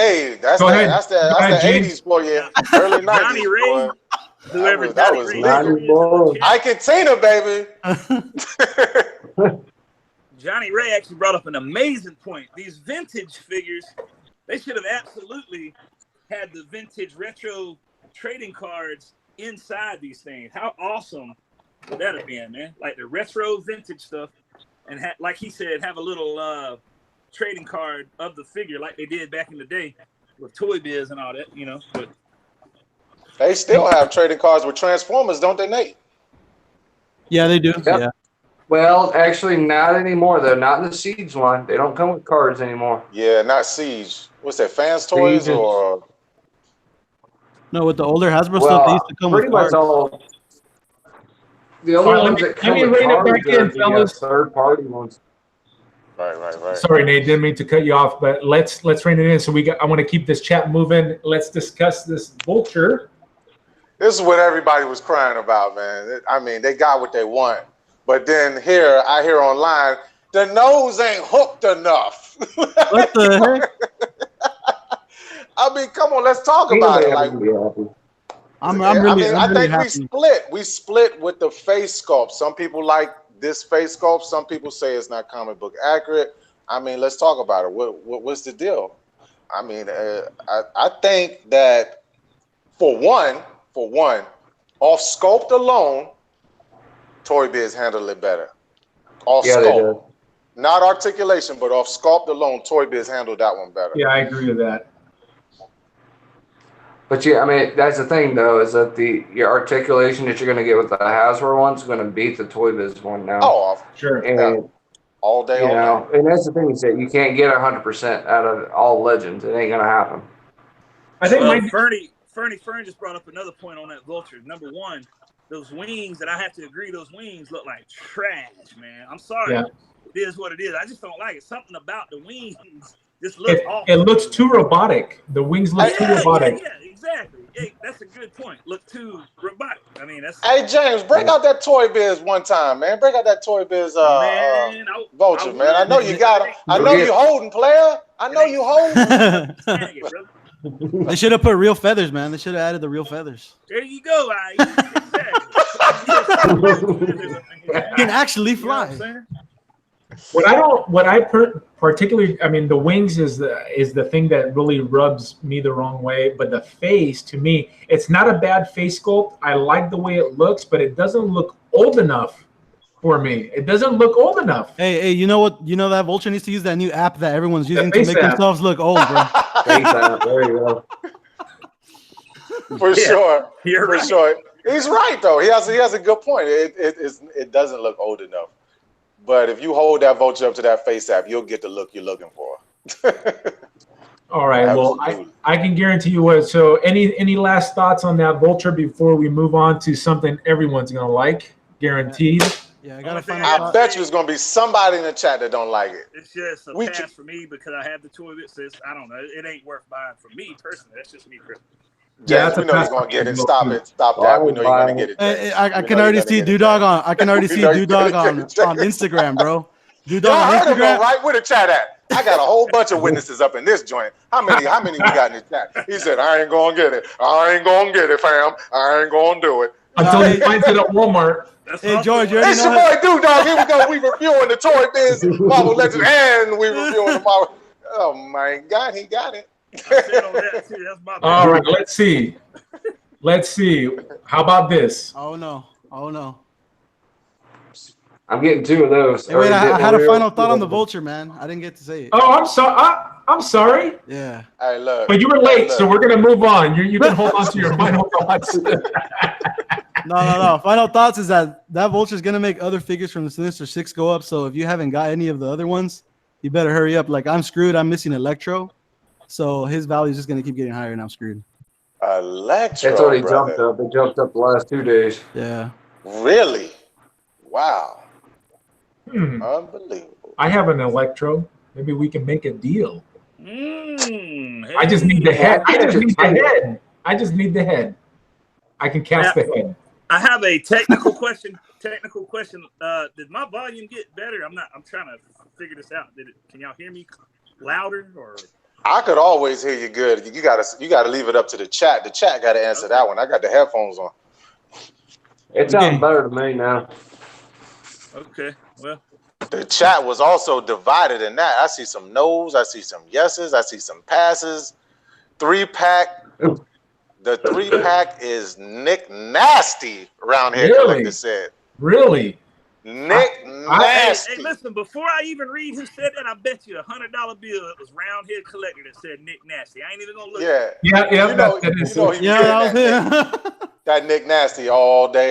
the 80s for you. Early 90s. Johnny Ray. Whoever that was I can Tina, baby. Johnny Ray actually brought up an amazing point. These vintage figures, they should have absolutely had the vintage retro trading cards inside these things. How awesome would that have been, man? Like the retro vintage stuff, and like he said, have a little trading card of the figure like they did back in the day with Toy Biz and all that, you know. But they still have trading cards with Transformers, don't they, Nate? Yeah, they do. Yep. Yeah. Well, actually, not anymore though. Not in the Siege one. They don't come with cards anymore. Yeah, not Siege. What's that? Fans Toys Siege or? No, with the older Hasbro Well, stuff, they used to come pretty with much cards. all. The only All right, ones that let come me with rein it cards back are in, the fellas. third-party ones. Right. Sorry, Nate, didn't mean to cut you off, but let's rein it in. So I want to keep this chat moving. Let's discuss this Vulture. This is what everybody was crying about, man. I mean, they got what they want, but then I hear online, the nose ain't hooked enough. What the heck? I mean, come on, let's talk about it. Like, I'm really I think happy. we split with the face sculpt. Some people like this face sculpt. Some people say it's not comic book accurate. I mean, let's talk about it. What's the deal? I mean, I think that for one, off sculpt alone, Toy Biz handled it better. Off sculpt, not articulation, but off sculpt alone, Toy Biz handled that one better. Yeah, I agree with that. But yeah, I mean, that's the thing though, is that your articulation that you're going to get with the Hasbro one's going to beat the Toy Biz one now. Oh, sure. And yeah. All day, all night. And that's the thing, is that you can't get 100% out of all Legends. It ain't going to happen. I think Fernie just brought up another point on that Vulture. Number one, those wings, and I have to agree, those wings look like trash, man. I'm sorry. Yeah. It is what it is. I just don't like it. Something about the wings just looks awful. It looks too robotic. The wings look too robotic. Yeah, exactly. Hey, that's a good point. Look too robotic. I mean, that's. Hey, James, break out that Toy Biz one time, man. Break out that Toy Biz Vulture, man. I know you got it. I know you holding, player. I know you holding. They should have put real feathers, man. They should have added the real feathers. There you go. You can actually fly. You know particularly, I mean, the wings is the thing that really rubs me the wrong way. But the face, to me, it's not a bad face sculpt. I like the way it looks, but it doesn't look old enough for me. It doesn't look old enough. Hey, you know what? You know that Vulture needs to use that new app that everyone's using to make themselves look old, bro. Face app. There you go. For sure. You're right. For sure. He's right though. He has a good point. It doesn't look old enough. But if you hold that Vulture up to that face app, you'll get the look you're looking for. All right. Absolutely. Well, I can guarantee you what. So any last thoughts on that Vulture before we move on to something everyone's gonna like? Guaranteed. Yeah, I bet you there's gonna be somebody in the chat that don't like it. It's just a pass for me because I have the Toy Biz. I don't know. It ain't worth buying for me personally. That's just me personally. Yeah, we know he's gonna get it. Stop that. We know you're gonna get it. I can already see Dudog on. I can already see Dudog on Instagram, bro. Dudog on Instagram. Right, where the chat at? I got a whole bunch of witnesses up in this joint. How many we got in the chat? He said, "I ain't gonna get it. I ain't gonna get it, fam. I ain't gonna do it." Until he finds it at Walmart. Hey George, you already it's your boy Dudog. Here we go. We reviewing the Toy Biz Marvel Legends, and we reviewing the Marvel. Oh my God, he got it. All right, let's see. How about this? Oh no. I'm getting two of those. Hey, wait, I had a final thought on the Vulture, man. I didn't get to say it. Oh, I'm sorry. I'm sorry. Yeah. I love. But you were late, so we're gonna move on. You can hold on to your final thoughts. No. Final thoughts is that Vulture is gonna make other figures from the Sinister Six go up. So if you haven't got any of the other ones, you better hurry up. Like I'm screwed. I'm missing Electro. So his value is just going to keep getting higher, and I'm screwed. Electro, that's already jumped up. It jumped up the last 2 days. Yeah. Really? Wow. Unbelievable. I have an Electro. Maybe we can make a deal. Hey. I just need the head. I just need the head. I can cast the head. I have a technical question. Did my volume get better? I'm trying to figure this out. Can y'all hear me louder or? I could always hear you good. You gotta leave it up to the chat. The chat got to answer that one. I got the headphones on. It sounds better to me now. Okay, well. The chat was also divided in that. I see some no's. I see some yeses. I see some passes. 3-pack. The 3-pack is Nick Nasty. Round Hair Really? Collector said. Really? Nick Nasty. Hey, listen, before I even read who said that, I bet you $100 bill it was Round Head Collector that said Nick Nasty. I ain't even gonna look. Yeah. Yeah. You know he Yeah, that Nick Nasty all day.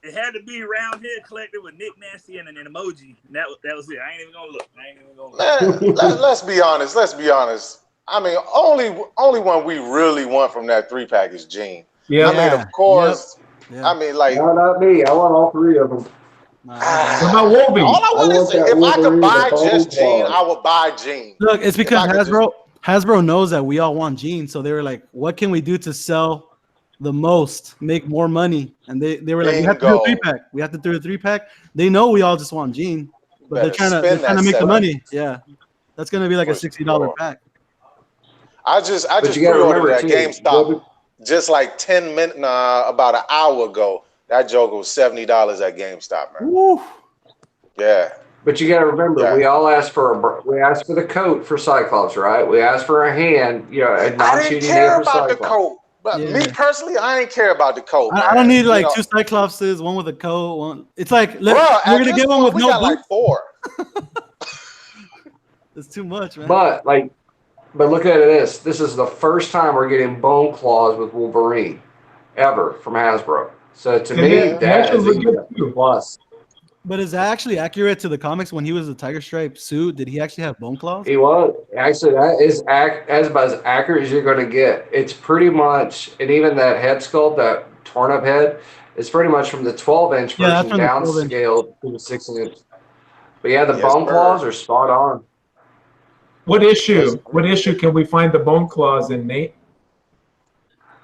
It had to be Round Head Collector with Nick Nasty and an emoji. And that was it. I ain't even gonna look. Man, let's be honest. I mean, only one we really want from that 3-pack is Gene. Yeah. I mean, of course. Yep. I mean, like. No, not me. I want all 3 of them. What about Wolverine? All I want is, if I could buy just Gene, Claws. I would buy Gene. Look, it's because Hasbro knows that we all want Gene, so they were like, "What can we do to sell the most, make more money?" And they were like, "We have to do a 3-pack. We have to do a 3-pack." They know we all just want Gene, but they're trying to make the money. Yeah, that's gonna be like a $60 pack. I just pre-ordered at GameStop just like 10 minutes, about an hour ago. That joker was $70 at GameStop, man. Woo. Yeah. But you got to remember, we all asked for the coat for Cyclops, right? We asked for a hand, a I non-cheating didn't hand care for about Cyclops. the coat. But me personally, I ain't care about the coat. I don't need like 2 Cyclopses, one with a coat. One. It's like we're gonna get one with no boots. Like 4. It's too much, man. But look at this. This is the first time we're getting bone claws with Wolverine ever from Hasbro. So to me, that is a plus. But is that actually accurate to the comics? When he was a tiger stripe suit, did he actually have bone claws? He was. Actually, that is about as accurate as you're going to get. It's pretty much, and even that head sculpt, that torn up head, is pretty much from the 12-inch version downscaled to the 6-inch. But yeah, the bone claws are spot on. What issue can we find the bone claws in, Nate?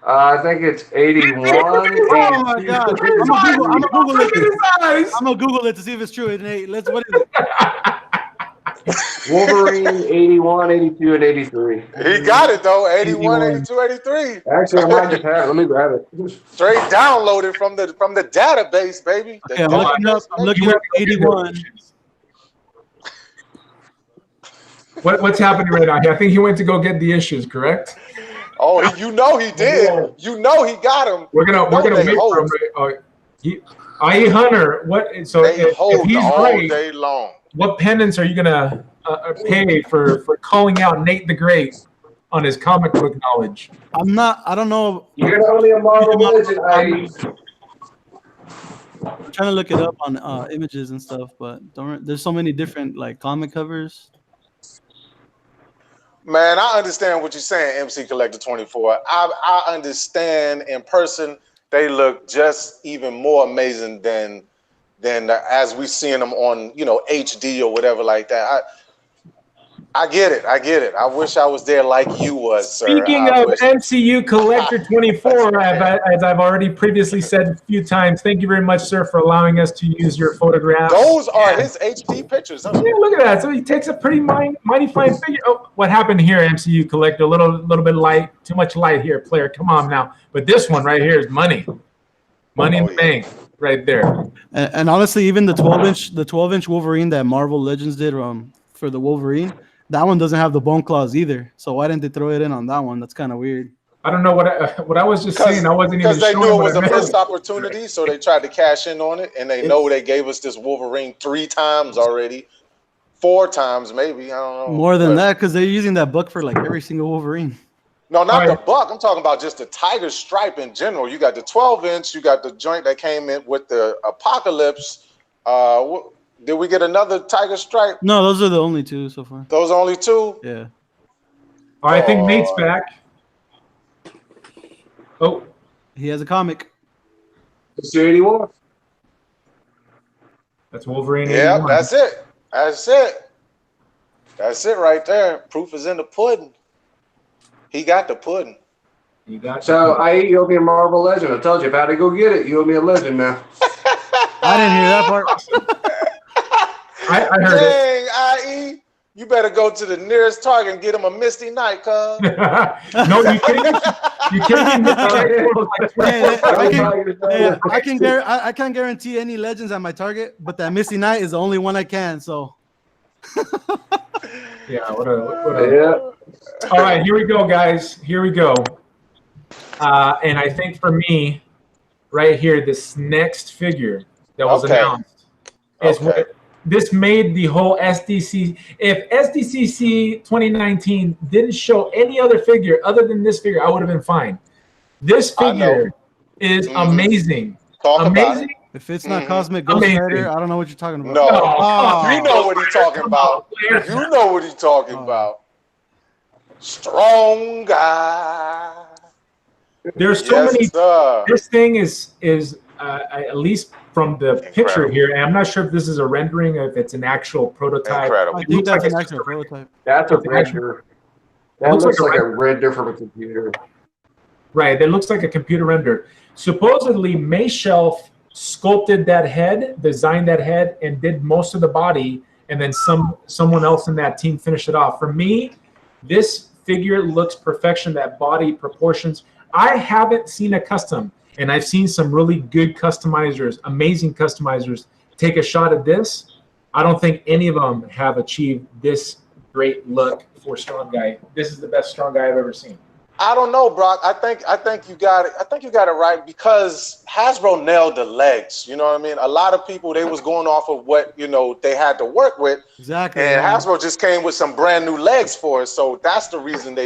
I think it's 81. Oh my God! I'm gonna Google it to see if it's true. What is it? Wolverine 81, 82, and 83. He got it though. 81, 82, 83. Actually, I might just have it. Let me grab it. Straight downloaded from the database, baby. Okay, I'm looking up 81. What's happening right now? I think he went to go get the issues, correct? Oh, he did. You know he got him. We're gonna wait for him. IE Hunter, what? So if he's right, day long. What penance are you gonna pay for calling out Nate the Great on his comic book knowledge? I don't know. You're only a Marvel legend. I'm trying to look it up on images and stuff, but there's so many different like comic covers. Man, I understand what you're saying, MC Collector 24. I understand in person they look just even more amazing than as we seeing them on HD or whatever like that. I get it. I wish I was there like you was, sir. Speaking of MCU Collector 24, as I've already previously said a few times, thank you very much, sir, for allowing us to use your photographs. Those are his HD pictures. Huh? Yeah, look at that. So he takes a pretty mighty fine figure. Oh, what happened here, MCU Collector? A little bit light, too much light here, player. Come on now. But this one right here is money. Money in the bank right there. And honestly, even the 12-inch Wolverine that Marvel Legends did for the Wolverine, that one doesn't have the bone claws either. So why didn't they throw it in on that one? That's kind of weird. I don't know what I was just saying. I wasn't even because they knew it was a missed opportunity. opportunity, so they tried to cash in on it, and they know they gave us this Wolverine 3 times already, 4 times maybe. I don't know. More than that, because they're using that book for like every single Wolverine. No, not the buck. I'm talking about just the tiger stripe in general. You got the 12-inch. You got the joint that came in with the Apocalypse. Did we get another tiger stripe? No, those are the only 2 so far. Those only 2? Yeah. All right, I think Nate's back. Oh, he has a comic. It's 81. That's Wolverine. Yeah, 81. that's it. That's it right there. Proof is in the pudding. He got the pudding. So you owe me a Marvel Legend. I told you if I had to go get it, you owe me a Legend now. I didn't hear that part. I heard it. Dang, IE, you better go to the nearest Target and get him a Misty Night, cuz. No, you can't. You can't. I can't guarantee any Legends at my Target, but that Misty Night is the only one I can. So. Yeah. What a. All right, here we go, guys. Here we go. And I think for me, right here, this next figure that was announced is what this made the whole SDCC. If SDCC 2019 didn't show any other figure other than this figure, I would have been fine. This figure is amazing. Amazing. If it's not Cosmic Ghost Rider, I don't know what you're talking about. No, you know what he's talking about. You know what he's talking about. Strong guy. There's so many. This thing is at least from the picture here, and I'm not sure if this is a rendering or if it's an actual prototype. Incredible. I think that's an actual prototype. That's a render. That looks like a render from a computer. Right, that looks like a computer render. Supposedly, Mayshelf sculpted that head, designed that head, and did most of the body, and then someone else in that team finished it off. For me, this figure looks perfection, that body proportions. I haven't seen a custom, and I've seen some really good customizers, amazing customizers, take a shot at this. I don't think any of them have achieved this great look for Strong Guy. This is the best Strong Guy I've ever seen. I don't know, Brock. I think you got it. I think you got it right because Hasbro nailed the legs. You know what I mean? A lot of people, they was going off of what, they had to work with. Exactly. And Hasbro just came with some brand new legs for it. So that's the reason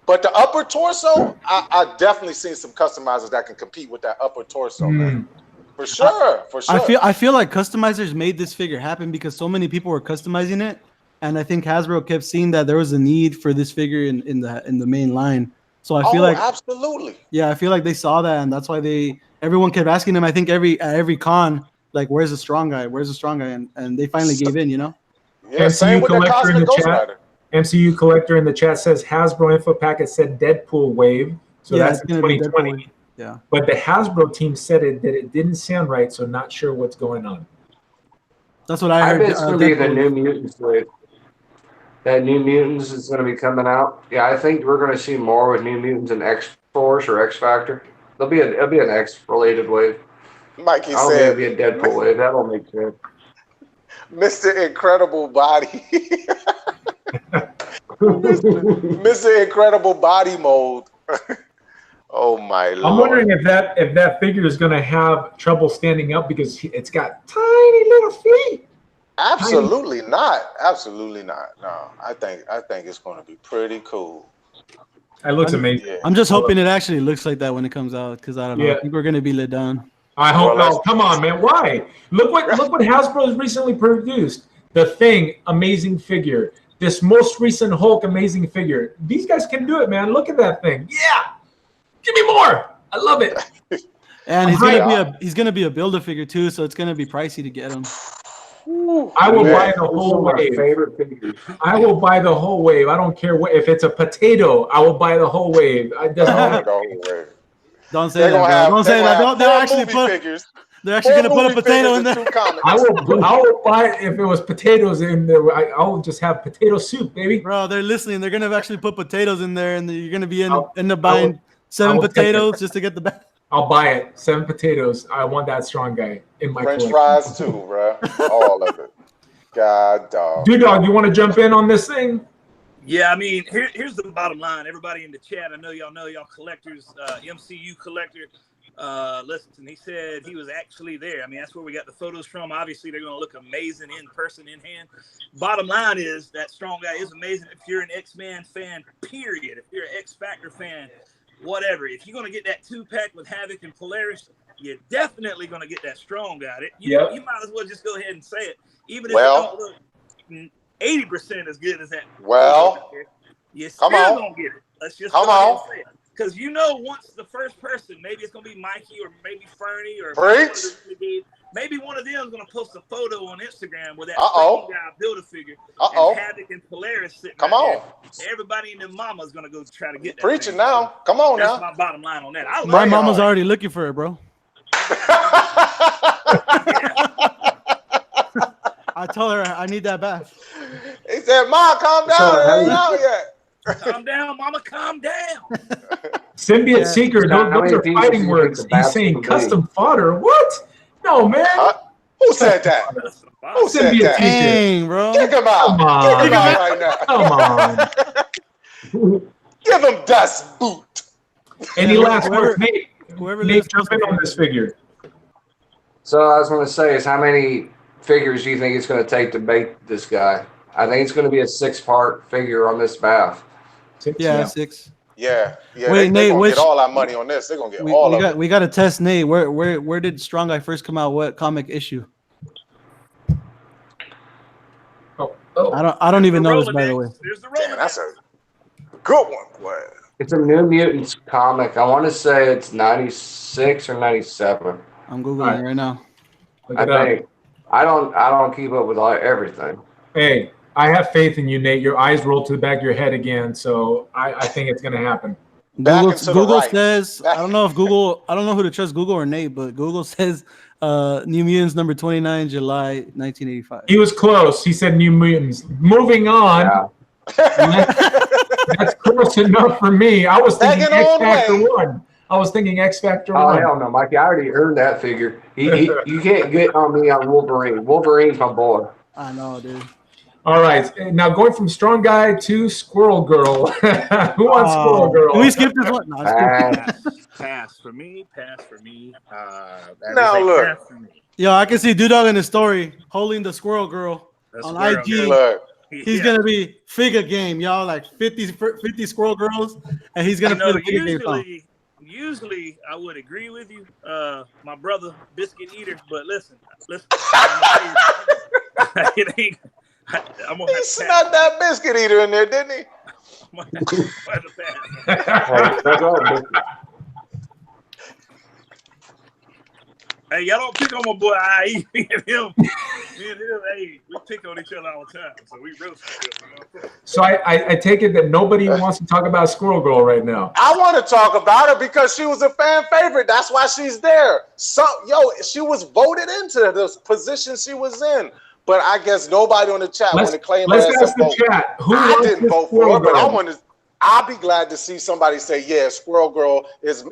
but the upper torso, I definitely seen some customizers that can compete with that upper torso, man. For sure. I feel like customizers made this figure happen because so many people were customizing it. And I think Hasbro kept seeing that there was a need for this figure in the main line. So I feel like absolutely. Yeah, I feel like they saw that, and that's why everyone kept asking him. I think every con, like, where's the Strong Guy? Where's the Strong Guy? And they finally gave in, Yeah, MCU collector in the chat. MCU collector in the chat says Hasbro info packet said Deadpool wave, so that's in 2020. Yeah, but the Hasbro team said that it didn't sound right, so not sure what's going on. That's what I heard. I bet it's going to be the New Mutants wave. That New Mutants is going to be coming out. Yeah, I think we're going to see more with New Mutants and X-Force or X-Factor. It'll be an X-related wave. Mikey said it'll be a Deadpool wave. That'll make sense. Mr. Incredible Body. Mr. Incredible Body mode. Oh my Lord. I'm wondering if that figure is going to have trouble standing up because it's got tiny little feet. Absolutely not. Absolutely not. No, I think it's going to be pretty cool. It looks amazing. I'm just hoping it actually looks like that when it comes out because I don't know. I think we're going to be let down. I hope. Well, come on, man. Why? Look what Hasbro has recently produced. The Thing, amazing figure. This most recent Hulk, amazing figure. These guys can do it, man. Look at that thing. Yeah, give me more. I love it. And he's gonna be a builder figure too, so it's gonna be pricey to get him. I will buy the whole wave. I will buy the whole wave. I don't care if it's a potato. I will buy the whole wave. Don't say that. Don't say that. They're actually gonna put a potato in there. I will buy it if it was potatoes in there. I will just have potato soup, baby. Bro, they're listening. They're gonna actually put potatoes in there, and you're gonna be end up buying 7 potatoes just to get the bag. I'll buy it. 7 potatoes. I want that Strong Guy in my French collection. fries too, bro. All of it. God dog. Dude, dog, you want to jump in on this thing? Yeah, I mean, here's the bottom line. Everybody in the chat, I know y'all collectors, MCU collector. Listen, he said he was actually there. I mean, that's where we got the photos from. Obviously, they're going to look amazing in person, in hand. Bottom line is that Strong Guy is amazing. If you're an X-Men fan, period. If you're an X-Factor fan, whatever. If you're going to get that 2-pack with Havok and Polaris, you're definitely going to get that Strong Guy. You might as well just go ahead and say it. Even if it don't look 80% as good as that. Well, you're still going to get it. Let's just come on. Say it. Because once the first person, maybe it's going to be Mikey or maybe Fernie or maybe one of them is going to post a photo on Instagram with that Strong Guy Build-A-Figure and Havok and Polaris sitting there. Everybody and their mama is going to go try to get that. Preaching now. Come on now. That's my bottom line on that. My mama's already looking for it, bro. I told her I need that bath. He said, "Mom, calm down. It ain't out yet." Calm down, mama. Calm down. Symbiote Seeker. Those are fighting words. He's saying custom fodder. What? No, man. Who said that? Who said that? Dang, bro. Kick him out. Kick him out right now. Come on. Give him dust boot. Any last words, Nate? Whoever Nate, jump in on this figure. So I was going to say is how many figures do you think it's going to take to make this guy? I think it's going to be a 6-part figure on this bath. Yeah, 6. Yeah. Wait, they're Nate, gonna get all our money on this. They're gonna get all of it. We got to test Nate. Where did Strong Guy first come out? What comic issue? I don't even know this, by the way. Damn, that's a good one, boy. It's a New Mutants comic. I want to say it's 96 or 97. I'm googling right now. I think I don't keep up with everything. Hey, I have faith in you, Nate. Your eyes roll to the back of your head again, so I think it's gonna happen. Google says I don't know who to trust, Google or Nate, but Google says New Mutants number 29, July 1985. He was close. He said New Mutants. Moving on. Yeah. That's close enough for me. I was thinking X Factor 1. I was thinking X Factor 1. Oh, hell no, Mikey. I already earned that figure. You can't get on me on Wolverine. Wolverine's my boy. I know, dude. All right. Now going from Strong Guy to Squirrel Girl. Who wants Squirrel Girl? Can we skip this one? No, pass for me. Pass for me. Now look. Pass for me. Yo, I can see Dudog in the story holding the Squirrel Girl on IG. Look. He's gonna be figure game, y'all, like 50 Squirrel Girls, and he's gonna play the figure game. Usually, I would agree with you, my brother, Biscuit Eater. But listen. It ain't. He snuck that Biscuit Eater in there, didn't he? Hey, y'all don't pick on my boy IE. Me and him, hey, we pick on each other all the time, so we roast each other. So I take it that nobody wants to talk about Squirrel Girl right now. I want to talk about her because she was a fan favorite. That's why she's there. So, she was voted into the position she was in. But I guess nobody on the chat want to claim her as a vote. Chat. I didn't vote for her, but I'll be glad to see somebody say, yeah, Squirrel Girl is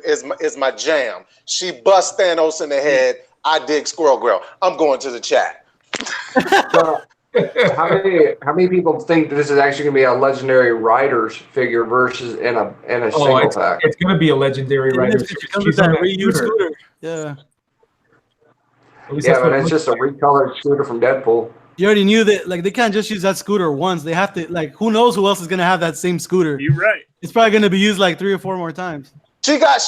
my jam. She bust Thanos in the head. I dig Squirrel Girl. I'm going to the chat. How many people think this is actually going to be a legendary writer's figure versus in a single pack? It's going to be a legendary writer's figure. She's on reused scooter. Yeah. Yeah, but it's just a recolored scooter from Deadpool. You already knew that, like, they can't just use that scooter once. They have to, like, who knows who else is gonna have that same scooter? You're right. It's probably gonna be used like 3 or 4 more times. She got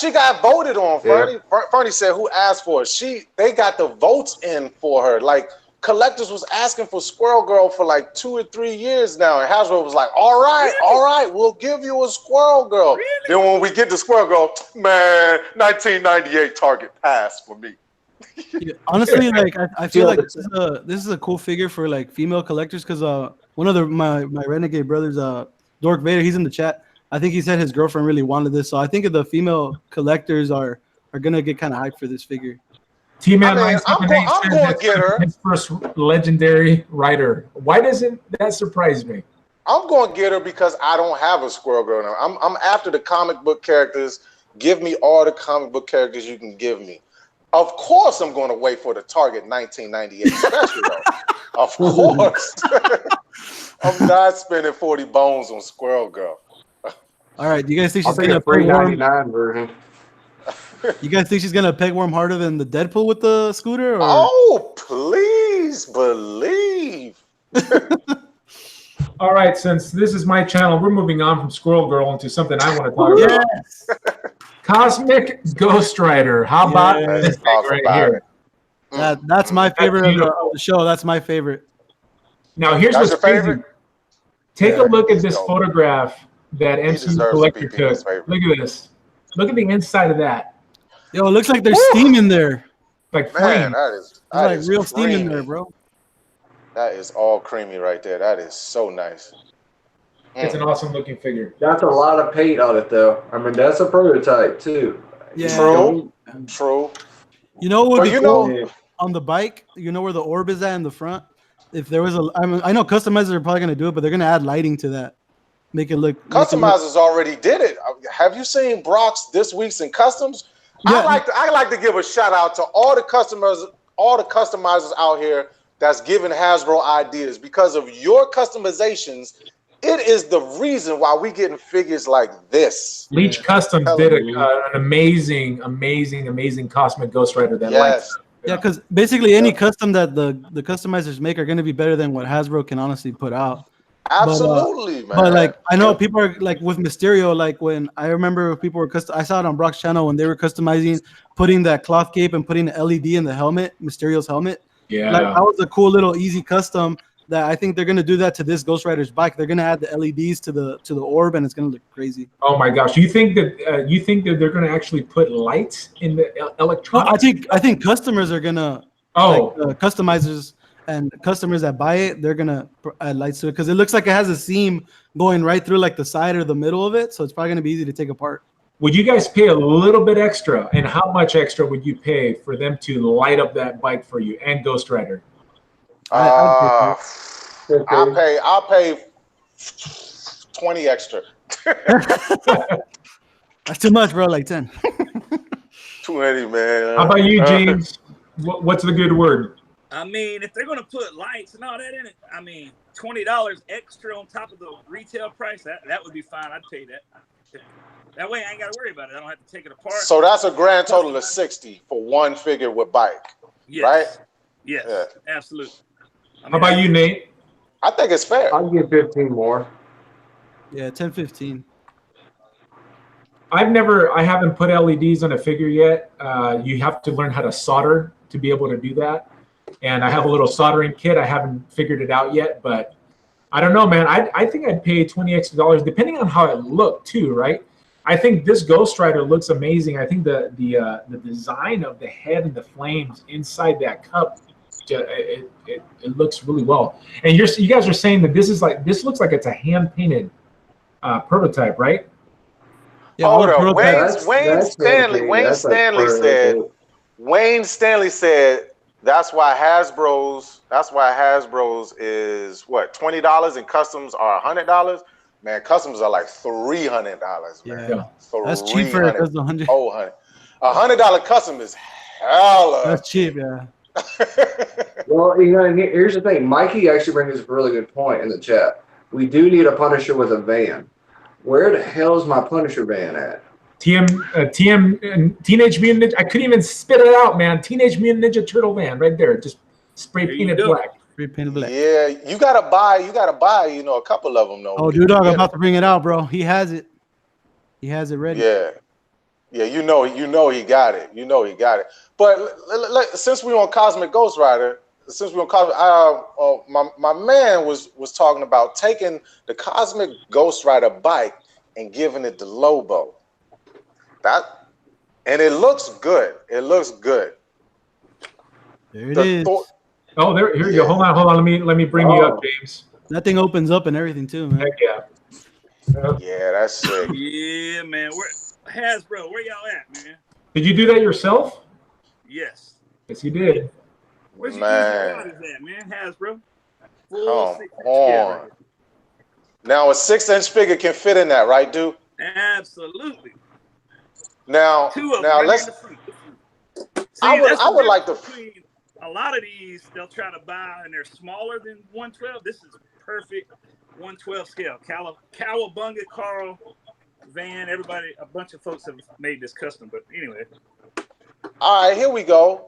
voted on. Yeah. Fernie said, "Who asked for it?" They got the votes in for her. Like, collectors was asking for Squirrel Girl for like 2 or 3 years now, and Hasbro was like, "All right, we'll give you a Squirrel Girl." Really? Then when we get the Squirrel Girl, man, 1998 Target pass for me. Yeah, honestly, like I feel like this is a cool figure for like female collectors because one of my Renegade brothers, Dork Vader, he's in the chat. I think he said his girlfriend really wanted this, so I think the female collectors are gonna get kind of hyped for this figure. T-Man, I'm going to get her. His first legendary writer. Why doesn't that surprise me? I'm going to get her because I don't have a Squirrel Girl now. I'm after the comic book characters. Give me all the comic book characters you can give me. Of course, I'm going to wait for the Target 1998 special, though. Of course. I'm not spending 40 bones on Squirrel Girl. All right, do you guys think she's going to $3.99 version? You guys think she's going to peg warm harder than the Deadpool with the scooter? Or? Oh, please believe. All right, since this is my channel, we're moving on from Squirrel Girl into something I want to talk about. Yes. Cosmic Ghost Rider. How about this thing right here? That's my favorite of the show. That's my favorite. Now, here's what's crazy. Take a look at this photograph that MC Collector took. Look at this. Look at the inside of that. Yo, it looks like there's steam in there. Like flame. That is real steam in there, bro. That is all creamy right there. That is so nice. It's an awesome looking figure. That's a lot of paint on it, though. I mean, that's a prototype, too. Yeah. True. You know what would be cool? On the bike, you know where the orb is at in the front? If there was I know customizers are probably going to do it, but they're going to add lighting to that. Make it look. Customizers already did it. Have you seen Brock's This Week's in Customs? Yeah. I like to give a shout out to all the customizers out here that's giving Hasbro ideas. Because of your customizations, It is the reason why we getting figures like this. Leech Customs did an amazing Cosmic Ghost Rider that lights up. Yeah, because basically any custom that the customizers make are going to be better than what Hasbro can honestly put out. Absolutely, man. But like I know people are like with Mysterio, like when I remember people were I saw it on Brock's channel when they were customizing, putting that cloth cape and putting the LED in the helmet, Mysterio's helmet. Yeah, like that was a cool little easy custom that I think they're gonna do that to this Ghost Rider's bike. They're gonna add the LEDs to the orb and it's gonna look crazy. Oh my gosh, you think that they're gonna actually put lights in the electronics? I think customers are gonna customizers and customers that buy it, they're gonna add lights to it because it looks like it has a seam going right through like the side or the middle of it, so it's probably gonna be easy to take apart. Would you guys pay a little bit extra, and how much extra would you pay for them to light up that bike for you and Ghost Rider? I'll pay 20 extra. That's too much, bro. Like 10. 20, man. How about you, James? What's the good word? I mean, if they're gonna put lights and all that in it, I mean, $20 extra on top of the retail price, that would be fine. I'd pay that. That way I ain't got to worry about it. I don't have to take it apart. So that's a grand total of 60 for one figure with bike, right? Yes, absolutely. I mean, how about you, Nate? I think it's fair. I'll give 15 more. Yeah, 10, 15. I haven't put LEDs on a figure yet. You have to learn how to solder to be able to do that. And I have a little soldering kit. I haven't figured it out yet, but I don't know, man. I think I'd pay $20 extra depending on how it looked too, right? I think this Ghost Rider looks amazing. I think the design of the head and the flames inside that cup, it looks really well. And you guys are saying that this looks like it's a hand painted prototype, right? Yeah, hold on. Wayne Stanley said that's why Hasbro's is what, $20 and customs are $100. Man, customs are like $300, man. Yeah, that's cheaper. That's $100. Oh, $100 custom is hella. That's cheap, yeah. Well, here's the thing. Mikey actually brings up a really good point in the chat. We do need a Punisher with a van. Where the hell is my Punisher van at? Teenage Mutant Ninja. I couldn't even spit it out, man. Teenage Mutant Ninja Turtle van, right there, just spray painted black. Yeah, you gotta buy, a couple of them though. Oh, dude, I'm about to bring it out, bro. He has it. He has it ready. Yeah, you know he got it. But since we're on Cosmic Ghost Rider, my man was talking about taking the Cosmic Ghost Rider bike and giving it to Lobo. And it looks good. It looks good. There it is. Here you go. Hold on. Let me bring you up, James. That thing opens up and everything too, man. Heck yeah. Yeah, that's sick. Yeah, man. Hasbro, where y'all at, man? Did you do that yourself? Yes. Yes, you did. Where's your at, man? Hasbro. Come on. Now a 6-inch figure can fit in that, right, dude? Absolutely. Now let's. I would like to. A lot of these they'll try to buy and they're smaller than 112. This is perfect 112 scale. Cowabunga, Carl, Van, everybody, a bunch of folks have made this custom. But anyway. All right, here we go.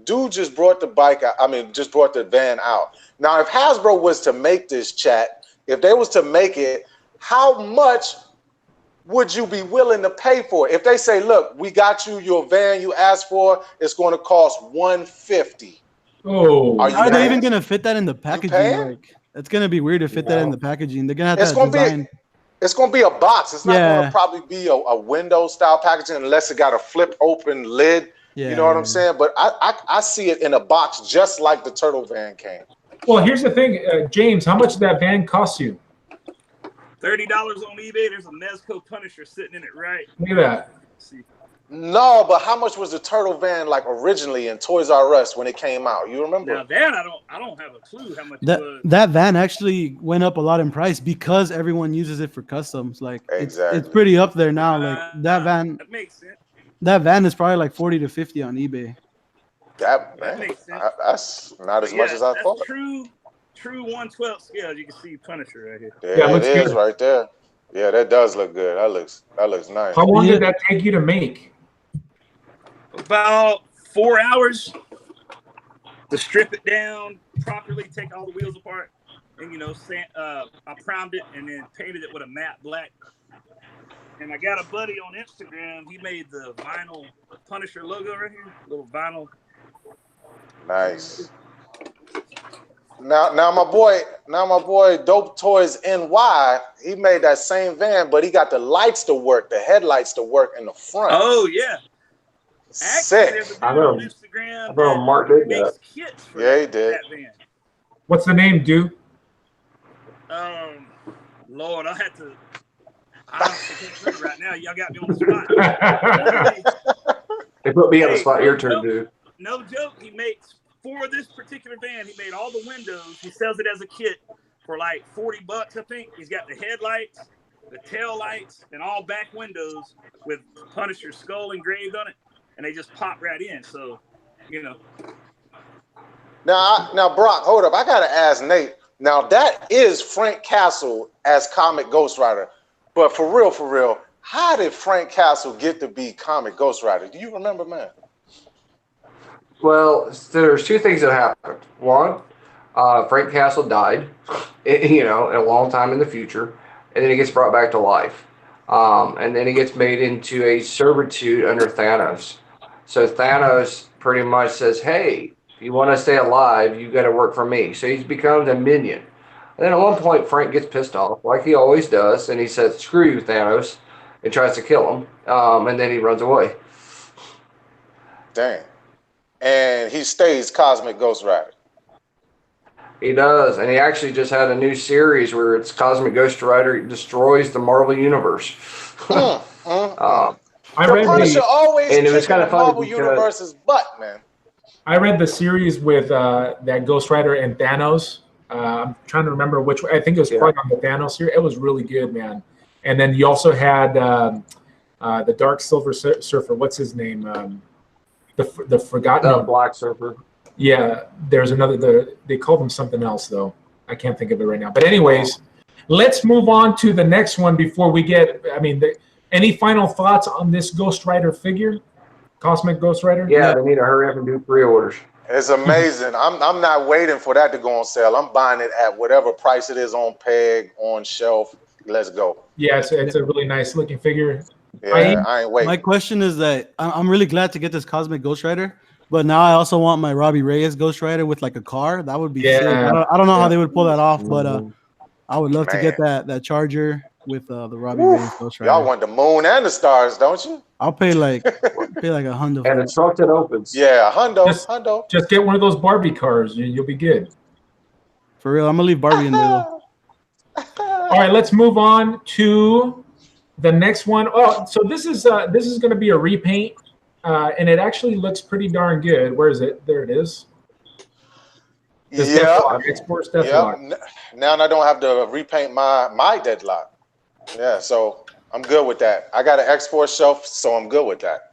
Dude just brought the bike out. Just brought the van out. Now, if Hasbro was to make this, chat, if they was to make it, how much would you be willing to pay for it? If they say, look, we got you your van you asked for, it's going to cost $150. Oh, are they even going to fit that in the packaging? Like, it's going to be weird to fit that in the packaging. They're going to have to design. It's going to be a box. It's not going to probably be a window style packaging unless it got a flip open lid. Yeah, you know what I'm saying? But I see it in a box just like the Turtle van came. Well, here's the thing, James. How much did that van cost you? $30 on eBay. There's a Mezco Punisher sitting in it, right? Look at that. Let's see. No, but how much was the Turtle van like originally in Toys R Us when it came out? You remember? Now that I don't have a clue how much it was. That van actually went up a lot in price because everyone uses it for customs. Like it's pretty up there now. Like that van. That makes sense. That van is probably like 40 to 50 on eBay. That makes sense. That's not as much as I thought. True true 1/12 scale, you can see Punisher right here. Yeah, Yeah, it is good. right there. Yeah, that does look good. That looks nice. How long did that take you to make? About 4 hours to strip it down properly, take all the wheels apart, and I primed it and then painted it with a matte black. And I got a buddy on Instagram. He made the vinyl Punisher logo right here, little vinyl. Nice. Now my boy Dope Toys NY, he made that same van, but he got the lights to work, the headlights to work in the front. Oh yeah. Actually, there's a dude on Instagram that Mark did makes that. kits for Yeah, he did. that van. What's the name, dude? Lord, I have to. I can't think right now. Y'all got me on the spot. They put me on the spot. Your turn, dude. No joke. He makes for this particular van. He made all the windows. He sells it as a kit for like $40, I think. He's got the headlights, the tail lights, and all back windows with Punisher's skull engraved on it, and they just pop right in. So, Now, Brock, hold up. I gotta ask Nate. Now that is Frank Castle as Comic Ghost Rider, but for real, how did Frank Castle get to be Comic Ghost Rider? Do you remember, man? Well, there's two things that happened. One, Frank Castle died, a long time in the future, and then he gets brought back to life. And then he gets made into a servitude under Thanos. So Thanos pretty much says, hey, if you want to stay alive, you got to work for me. So he becomes a minion. And then at one point, Frank gets pissed off, like he always does, and he says, screw you, Thanos, and tries to kill him. And then he runs away. Dang. And he stays Cosmic Ghost Rider. He does, and he actually just had a new series where it's Cosmic Ghost Rider destroys the Marvel Universe. I read Punisher always and it was kind of funny Marvel Universe's butt, man. I read the series with that Ghost Rider and Thanos. I'm trying to remember which one. I think it was part on the Thanos series. It was really good, man. And then you also had the Dark Silver Surfer. What's his name? The Forgotten. The Black Surfer. Yeah, there's another. They called him something else though. I can't think of it right now. But anyways, let's move on to the next one before we get. Any final thoughts on this Ghost Rider figure, Cosmic Ghost Rider? Yeah, they need to hurry up and do pre-orders. It's amazing. I'm not waiting for that to go on sale. I'm buying it at whatever price it is on peg, on shelf. Let's go. Yeah, it's a really nice looking figure. Yeah, I ain't waiting. My question is that I'm really glad to get this Cosmic Ghost Rider, but now I also want my Robbie Reyes Ghost Rider with like a car. That would be sick. I don't know how they would pull that off, but I would love to get that Charger with the Robbie Reyes Ghost Rider. Y'all want the moon and the stars, don't you? I'll pay like $100. And the truck that opens. Yeah, hundo. Just get one of those Barbie cars. You'll be good. For real, I'm gonna leave Barbie in there though. All right, let's move on to the next one. Oh, so this is going to be a repaint, and it actually looks pretty darn good. Where is it? There it is. Export Deathlock. Now I don't have to repaint my Deadlock. Yeah, so I'm good with that. I got an export shelf, so I'm good with that.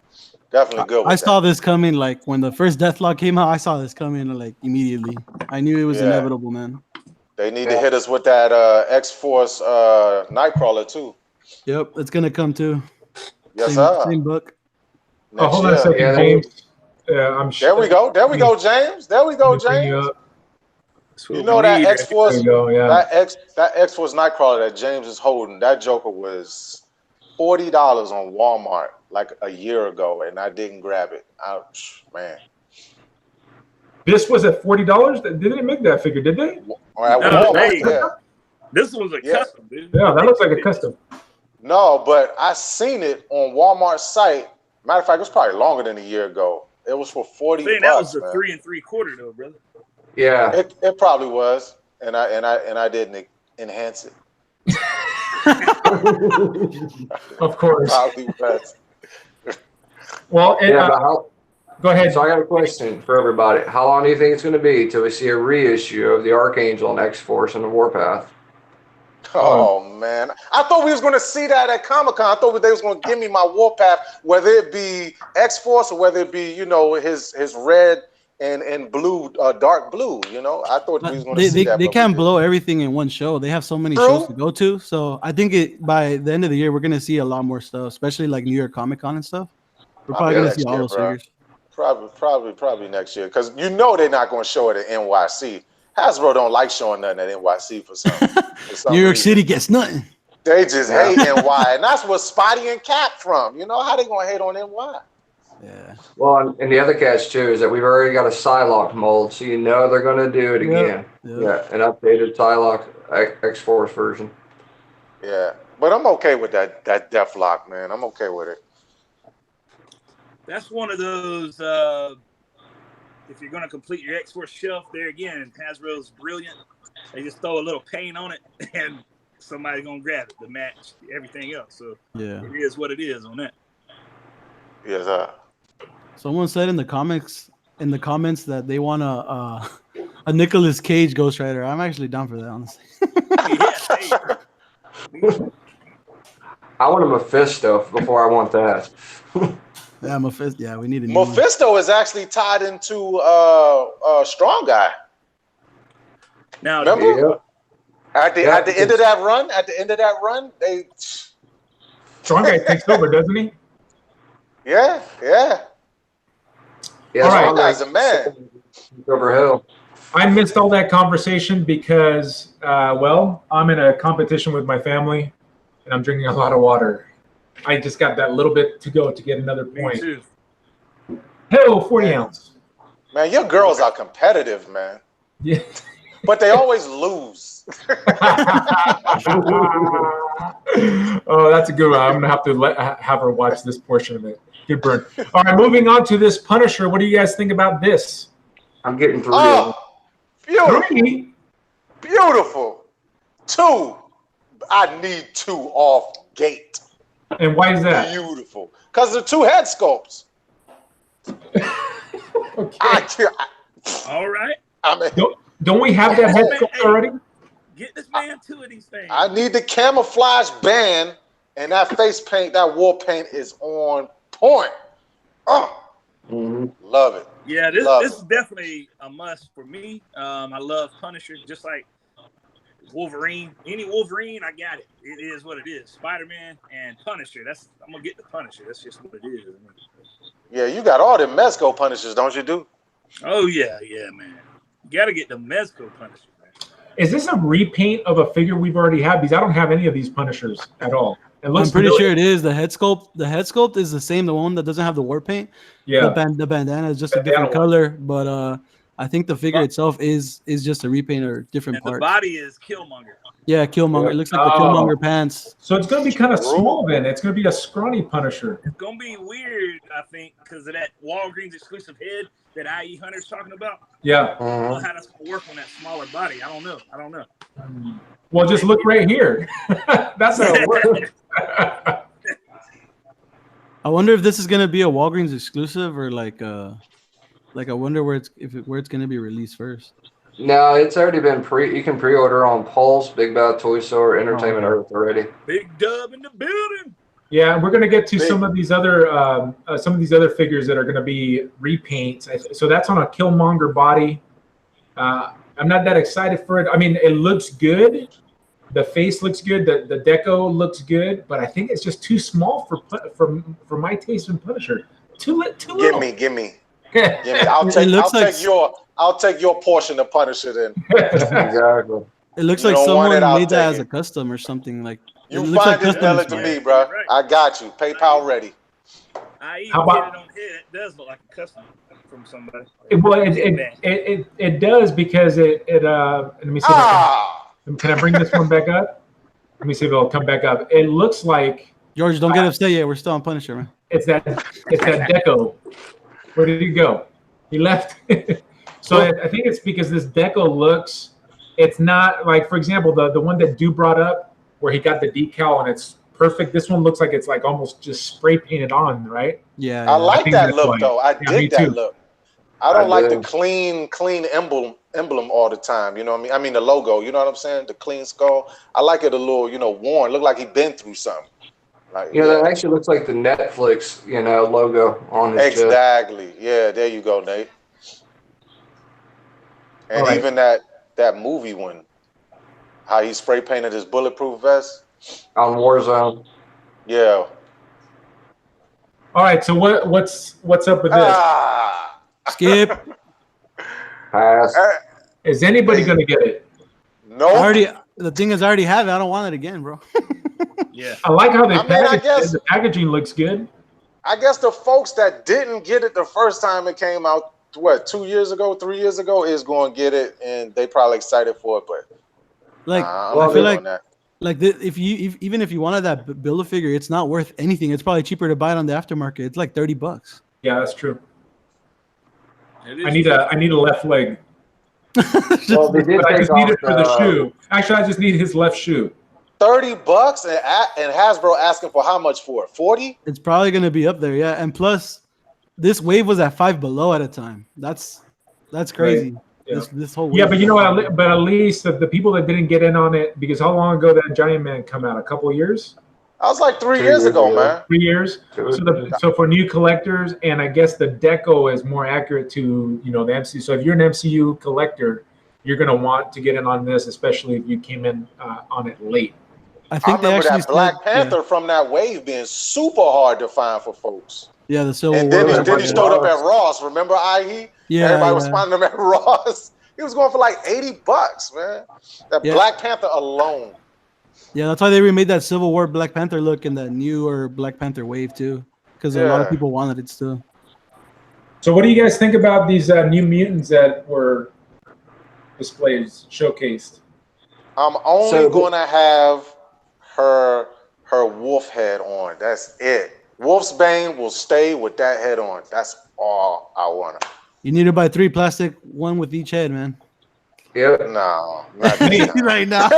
Definitely good with that. I saw this coming like when the first Deathlock came out. I saw this coming like immediately. I knew it was inevitable, man. They need to hit us with that X-Force Nightcrawler too. Yep, it's gonna come too. Yes, sir. Same book. Hold on a second, James. I'm sure. There we go, James. There we go, James. You know that X-Force, that X-Force Nightcrawler that James is holding. That Joker was $40 on Walmart like a year ago, and I didn't grab it. Ouch, man. This was at $40. They didn't make that figure, did they? This was a custom, dude. Yeah, that looks like a custom. No, but I seen it on Walmart's site. Matter of fact, it was probably longer than a year ago. It was for $40. That was a 3 3/4 though, brother. Yeah, it probably was, and I didn't enhance it. Of course. Probably was. Well, go ahead. So I got a question for everybody. How long do you think it's going to be till we see a reissue of the Archangel and X-Force and the Warpath? Oh man, I thought we was going to see that at Comic-Con. I thought they was going to give me my Warpath, whether it be X-Force or whether it be his red and blue, dark blue. You know, I thought we was going to see that. They can't blow everything in one show. They have so many shows to go to. So I think by the end of the year, we're gonna see a lot more stuff, especially like New York Comic Con and stuff. We're probably gonna see all those figures. Probably next year, because you know they're not going to show it at NYC. Hasbro don't like showing nothing at NYC for some New York reason. City gets nothing. They just hate NY, and that's where Spotty and Cap from. You know how they gonna hate on NY? Yeah. Well, and the other catch too is that we've already got a Psylocke mold, so you know they're gonna do it again. Yeah, an updated Psylocke X-Force version. Yeah, but I'm okay with that Deathlock, man. I'm okay with it. That's one of those. If you're gonna complete your X-Force shelf, there again, Hasbro's brilliant. They just throw a little paint on it, and somebody's gonna grab it to match everything else. So yeah, it is what it is on that. Yes, sir. Someone said in the comments that they want a Nicolas Cage Ghost Rider. I'm actually down for that, honestly. I want a Mephisto before I want that. Yeah, Mephisto. Yeah, we need a new Mephisto is actually tied into Strong Guy. Now, remember at the end of that run, they Strong Guy takes over, doesn't he? Yeah. All right, Strong Guy's a man. Over hill. I missed all that conversation because, I'm in a competition with my family, and I'm drinking a lot of water. I just got that little bit to go to get another point. Hell, 40 ounce. Man, your girls are competitive, man. Yeah. But they always lose. Oh, that's a good one. I'm going to have to have her watch this portion of it. Good burn. All right, moving on to this Punisher. What do you guys think about this? I'm getting 3. Beautiful. 3? Beautiful. 2. I need 2 off gate. And why is that? Beautiful. Because they're 2 head sculpts. Okay. All right. I mean, don't we have that head sculpt already? Get this man 2 of these things. I need the camouflage band, and that face paint, that war paint is on point. Love it. Yeah, this is definitely a must for me. I love Punisher, just like Wolverine. Any Wolverine, I got it. It is what it is. Spider-Man and Punisher. I'm gonna get the Punisher. That's just what it is. Yeah, you got all the Mezco Punishers, don't you, do? Oh yeah, man. You gotta get the Mezco Punisher. Is this a repaint of a figure we've already had? Because I don't have any of these Punishers at all. I'm pretty sure it is. The head sculpt is the same. The one that doesn't have the war paint. Yeah. The bandana is just a different color, but I think the figure itself is just a repaint or different parts. The body is Killmonger. Yeah, Killmonger. It looks like the Killmonger pants. So it's going to be kind of small then. It's going to be a scrawny Punisher. It's going to be weird, I think, because of that Walgreens exclusive head that IE Hunter's talking about. Yeah. I don't know how that's going to work on that smaller body. I don't know. Well, just look right here. That's how it works. I wonder if this is going to be a Walgreens exclusive or like I wonder where it's going to be released first. No, it's already been you can pre-order on Pulse, Big Bad Toy Store, Entertainment Earth already. Big dub in the building. Yeah, we're going to get to some of these other figures that are going to be repaints. So that's on a Killmonger body. I'm not that excited for it. I mean, it looks good. The face looks good. The deco looks good, but I think it's just too small for my taste in Punisher. Too little. Give me. I'll take your portion of Punisher then. Exactly. It looks like someone made that as a custom or something. Like you find this melon to me, bro. Right. I got you. PayPal ready. How about it on here? It does look like a custom from somebody. It does because it let me see. Can I bring this one back up? Let me see if it'll come back up. It looks like George. Don't get upset yet. We're still on Punisher, man. It's that deco. Where did he go? He left. So I think it's because this deco looks. It's not like, for example, the one that Du brought up where he got the decal and it's perfect. This one looks like it's like almost just spray painted on, right? Yeah. I like that look though. I dig that look. I don't like the clean emblem all the time. You know what I mean? I mean the logo. You know what I'm saying? The clean skull. I like it a little, worn. Look like he been through something. Like, that actually looks like the Netflix, logo on his chest. Exactly. Yeah, there you go, Nate. And even that movie one, how he spray painted his bulletproof vest on Warzone. Yeah. All right. So what's up with this? Skip. Pass. Is anybody gonna get it? No. The thing is, I already have it. I don't want it again, bro. Yeah. I like how they I guess the packaging looks good. I guess the folks that didn't get it the first time it came out, 2 years ago, 3 years ago, is going to get it, and they probably excited for it. But like, I feel like even if you wanted that build a figure, it's not worth anything. It's probably cheaper to buy it on the aftermarket. It's like $30. Yeah, that's true. I need a left leg. Well, they did I just need it for the off, shoe. Actually, I just need his left shoe. $30 and Hasbro asking for how much for it? 40? It's probably gonna be up there, yeah. And plus, this wave was at $5 below at a time. That's crazy. Right. Yeah. This whole wave. Yeah, but you know what? But at least the people that didn't get in on it, because how long ago that Giant Man come out? A couple of years? I was like 3 years ago, man. 3 years. So for new collectors, and I guess the deco is more accurate to the MCU. So if you're an MCU collector, you're gonna want to get in on this, especially if you came in on it late. I think remember that Black Panther from that wave being super hard to find for folks. Yeah, the Civil And War. then he showed up at Ross. Remember, IE? Yeah, everybody was finding him at Ross. He was going for like $80, man. That Black Panther alone. Yeah, that's why they remade that Civil War Black Panther look in the newer Black Panther wave too, because a lot of people wanted it still. So, what do you guys think about these New Mutants that were displayed, showcased? I'm only going to have her wolf head on. That's it. Wolf's Bane will stay with that head on. That's all I want. You need to buy 3 plastic, 1 with each head, man. Yep. No, not right now.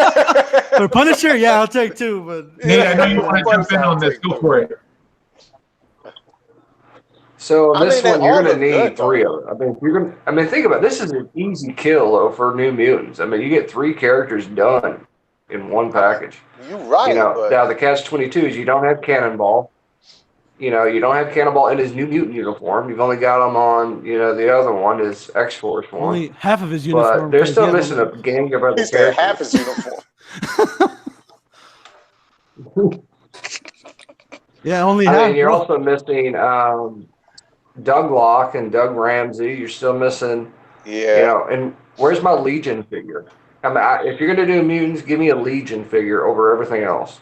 For Punisher, yeah, I'll take 2. But Nate, I know you want to jump in on this. Go for it. So this one, you're going to need 3 of it. I mean, think about it. This is an easy kill though for New Mutants. I mean, you get 3 characters done in one package. You're right. Now the catch-22 is you don't have Cannonball. You don't have Cannonball in his New Mutant uniform. You've only got him on, the other one is X-Force one. Only half of his uniform. But they're still missing a gang of other characters. He said half his uniform. Yeah, only half. I mean, you're also missing Doug Locke and Doug Ramsey. You're still missing, and where's my Legion figure? I mean, if you're going to do Mutants, give me a Legion figure over everything else.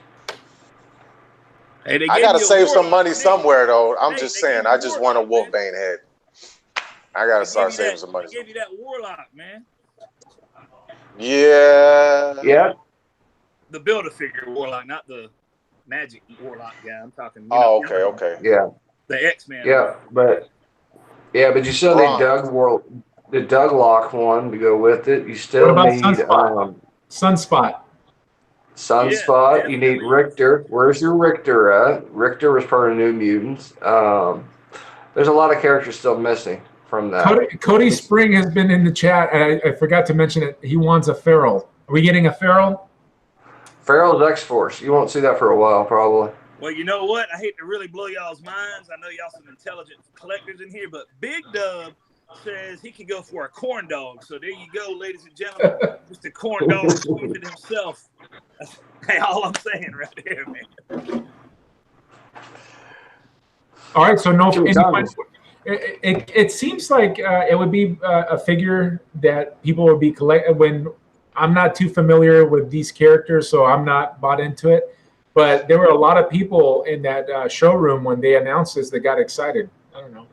Hey, I gotta save some money somewhere, though. I'm just saying. I just want a Wolfbane head. I gotta start saving some money. They gave you that Warlock, man. Yeah. The Build-A-Figure Warlock, not the Magic Warlock guy. I'm talking. Okay. Yeah. The X-Men. Yeah, but you still need the Doug Locke one to go with it. You still need Sunspot. Sunspot. Yeah, you need Richter. Where's your Richter at? Richter was part of New Mutants. There's a lot of characters still missing from that. Cody Spring has been in the chat, and I forgot to mention it. He wants a Feral. Are we getting a Feral? Feral's X-Force. You won't see that for a while, probably. Well, you know what? I hate to really blow y'all's minds. I know y'all some intelligent collectors in here, but Big Dub says he could go for a corn dog. So there you go, ladies and gentlemen. Mr. Corn Dog squeezing himself. That's all I'm saying right here, man. All right, so no. It seems like it would be a figure that people would be collecting. When I'm not too familiar with these characters, so I'm not bought into it. But there were a lot of people in that showroom when they announced this that got excited. I don't know.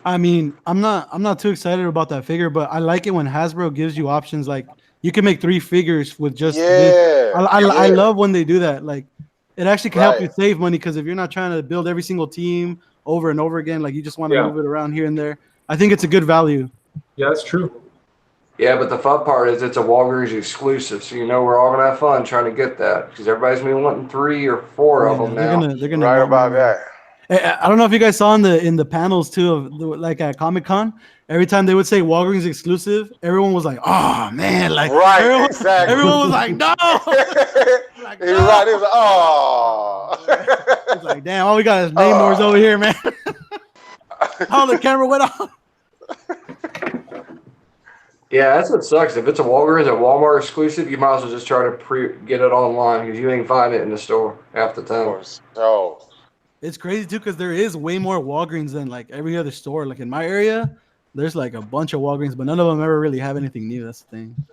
I mean, I'm not too excited about that figure, but I like it when Hasbro gives you options like you can make 3 figures with just this. I love when they do that. Like it actually can help you save money because if you're not trying to build every single team over and over again, like you just want to move it around here and there. I think it's a good value. Yeah, that's true. Yeah, but the fun part is it's a Walgreens exclusive, so we're all gonna have fun trying to get that because everybody's been wanting 3 or 4 of them now. They're gonna right about that. I don't know if you guys saw in the panels too of like at Comic-Con. Every time they would say Walgreens exclusive, everyone was like, "Oh man!" Like everyone was like, "No!" Like, no. Right. It was It's like, damn, all we got is Namor's over here, man. Oh, the camera went off. Yeah, that's what sucks. If it's a Walgreens or Walmart exclusive, you might as well just try to get it online because you ain't find it in the store half the time. So It's crazy too because there is way more Walgreens than like every other store. Like in my area, there's like a bunch of Walgreens, but none of them ever really have anything new. That's the thing.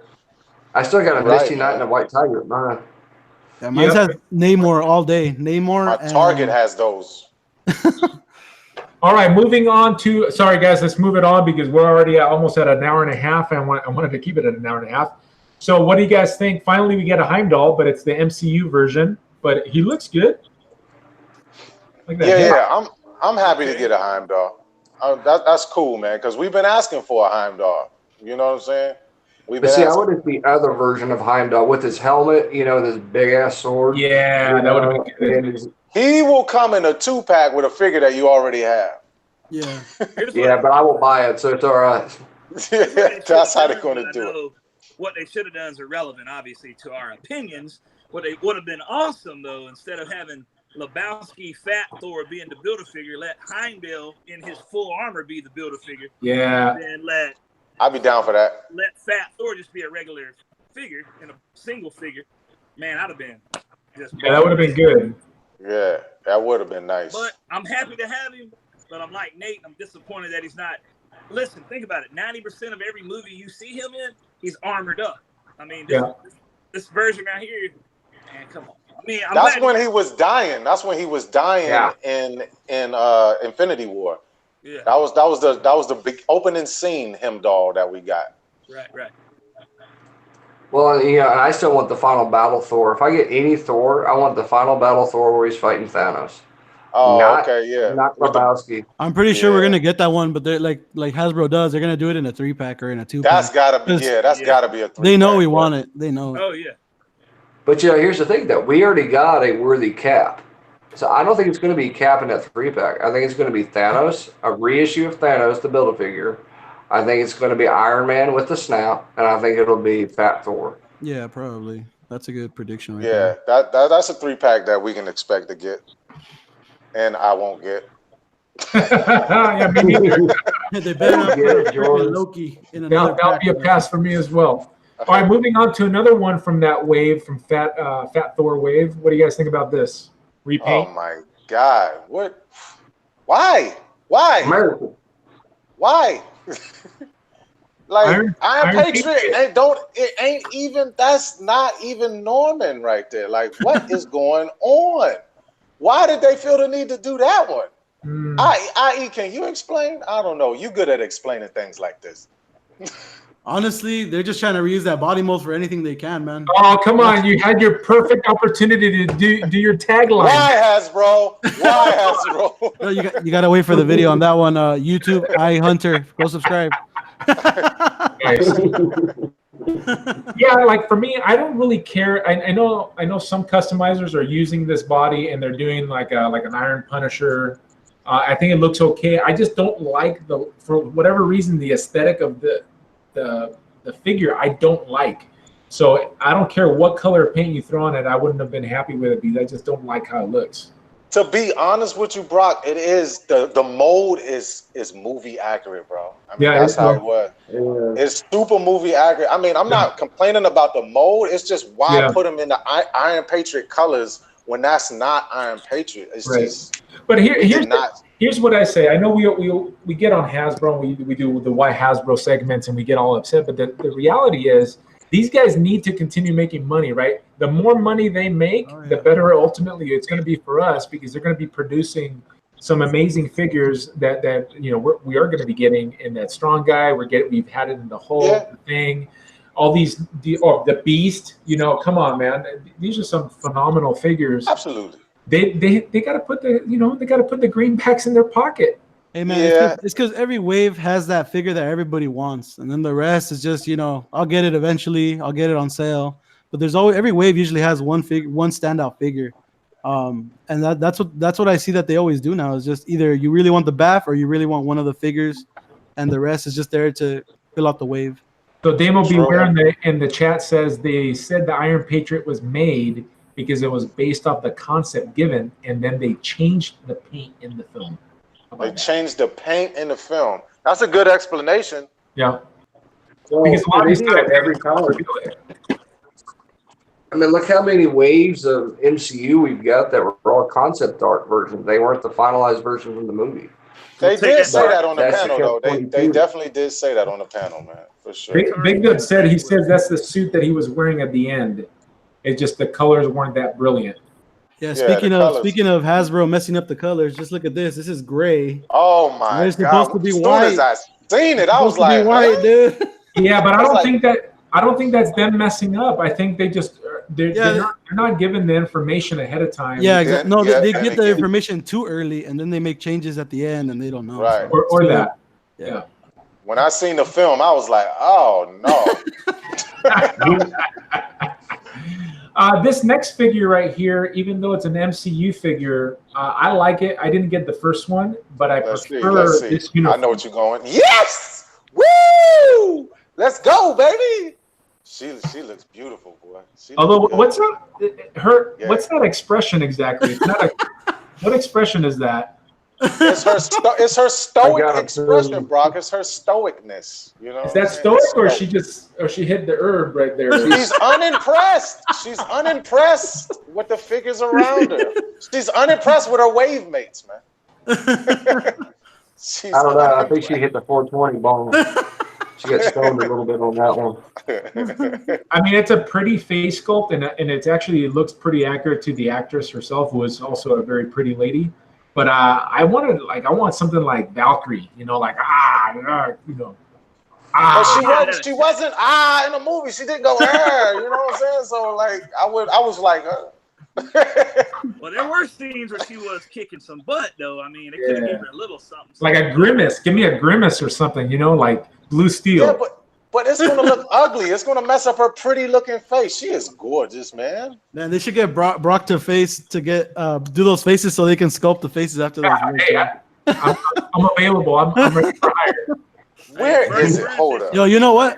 I still got a Right, Misty Knight man. and a White Tiger at mine. Yeah, mine Yep. has Namor all day. Namor. my Target has those. All right, moving on to. Sorry, guys, let's move it on because we're already almost at an hour and a half, and I wanted to keep it at an hour and a half. So, what do you guys think? Finally, we get a Heimdall, but it's the MCU version. But he looks good. Like that. Yeah. I'm happy to get a Heimdall. That's cool, man. Because we've been asking for a Heimdall. You know what I'm saying? We've But been see, I asking. wanted the other version of Heimdall with his helmet, you know, this big ass sword. Yeah, that would have been good. And his- He will come in a 2-pack with a figure that you already have. Yeah. yeah, but I won't buy it, so it's all right. That's how they're going to do it. What they should have done is irrelevant, obviously, to our opinions. What they would have been awesome, though, instead of having Lebowski, Fat Thor being the Build-A-Figure, let Heimdall in his full armor be the Build-A-Figure. Yeah. And let I'd be down for that. Fat Thor just be a regular figure in a single figure. Man, I'd have been just. Yeah, that would have been good. Yeah, that would have been nice. But I'm happy to have him. But I'm like Nate. I'm disappointed that he's not. Listen, think about it. 90% of every movie you see him in, he's armored up. I mean, this version right here, man, come on. I mean, that's when he was dying. That's when he was dying Yeah. in Infinity War. Yeah. That was the big opening scene, Heimdall, that we got. Right. Well, you know, and I still want the final battle Thor. If I get any Thor, I want the final battle Thor where he's fighting Thanos. Oh, okay, yeah. Not Lebowski. I'm pretty sure we're gonna get that one, but they're like Hasbro does. They're gonna do it in a 3-pack or in a 2-pack. That's gotta be gotta be a 3-pack. They know we want it. They know. Oh yeah. But you know, here's the thing though. We already got a worthy Cap. So I don't think it's going to be Cap in that 3-pack. I think it's going to be Thanos, a reissue of Thanos, the Build-A-Figure. I think it's going to be Iron Man with the snap, and I think it'll be Fat Thor. Yeah, probably. That's a good prediction right Yeah, there. that's a 3-pack that we can expect to get. And I won't get. Yeah, me neither. They better not put Loki in another That'll be a pass for me as well. All right, moving on to another one from that wave, from Fat Thor wave. What do you guys think about this? Repaint? Oh my God! What? Why? America. Why? Like Iron Patriot. Patriot, it ain't even. That's not even Norman right there. Like, what is going on? Why did they feel the need to do that one? I.e., can you explain? I don't know. You good at explaining things like this. Honestly, they're just trying to reuse that body mold for anything they can, man. Oh, come on. You had your perfect opportunity to do your tagline. Why, Hasbro? Why, Hasbro? No, you got to wait for the video on that one. YouTube, Hunter. Go subscribe. Nice. Yeah, like for me, I don't really care. I know some customizers are using this body and they're doing like an Iron Punisher. I think it looks okay. I just don't like for whatever reason, the aesthetic of the figure I don't like. So I don't care what color of paint you throw on it. I wouldn't have been happy with it because I just don't like how it looks. To be honest with you, Brock, it is the mold is movie accurate, bro. I mean, that's how it was. Yeah. It's super movie accurate. I mean, I'm not complaining about the mold. It's just why put them in the Iron Patriot colors when that's not Iron Patriot. It's just. But here's what I say. I know we get on Hasbro. We do the why Hasbro segments and we get all upset. But the reality is these guys need to continue making money, right? The more money they make, the better ultimately it's going to be for us because they're going to be producing some amazing figures that we are going to be getting in that Strong Guy. We've had it in the whole thing. All the Beast. Come on, man. These are some phenomenal figures. Absolutely. They got to put the greenbacks in their pocket. Hey man, it's because every wave has that figure that everybody wants, and then the rest is just I'll get it eventually. I'll get it on sale. But there's always every wave usually has one standout figure, and that's what I see that they always do now is just either you really want the BAF or you really want one of the figures, and the rest is just there to fill out the wave. So Damo Beware in the chat says they said the Iron Patriot was made because it was based off the concept given, and then they changed the paint in the film. They changed the paint in the film. That's a good explanation. Yeah. Well, because a lot of these they do it every color. I mean, look how many waves of MCU we've got that were all concept art versions. They weren't the finalized version from the movie. They did say that on the That's panel, the though. They catch-22. definitely did say that on the panel, man, for sure. Big Dub said he says that's the suit that he was wearing at the end. It's just the colors weren't that brilliant. Yeah, Yeah, speaking the of Hasbro messing up the colors, just look at this. This is gray. Oh my It's God! supposed to be As soon white. as I seen it, It's I was supposed to be like, white, huh? dude. Yeah, but I don't like- think that's them messing up. I think they just they're not given the information ahead of time. Yeah, exactly. No, Yeah, they and get the again- information too early, and then they make changes at the end, and they don't know. Right. So, or that. Yeah. When I seen the film, I was like, oh no. This next figure right here, even though it's an MCU figure, I like it. I didn't get the first one, but I prefer this uniform. I know what you're going. Yes! Woo! Let's go, baby. She looks beautiful, boy. Although, what's that expression exactly? It's not what expression is that? It's her stoic expression, Brock. It's her stoicness. You know. Is that stoic, or she hit the herb right there? She's unimpressed. She's unimpressed with the figures around her. She's unimpressed with her wave mates, man. I don't know. I think she hit the 420 ball. She got stoned a little bit on that one. I mean, it's a pretty face sculpt, and it actually looks pretty accurate to the actress herself, who is also a very pretty lady. But I want something like Valkyrie, you know, like you know. But she wasn't in the movie. She didn't go you know what I'm saying? So like I was like Well, there were scenes where she was kicking some butt, though. I mean, it could have given her a little something. Like a grimace. Give me a grimace or something, you know, like Blue Steel. Yeah, but it's gonna look ugly. It's gonna mess up her pretty looking face. She is gorgeous, man. Man, they should get Brock to do those faces so they can sculpt the faces after those. Hey, I'm available. I'm ready for hire. Where is it? Hold up. Yo, you know what?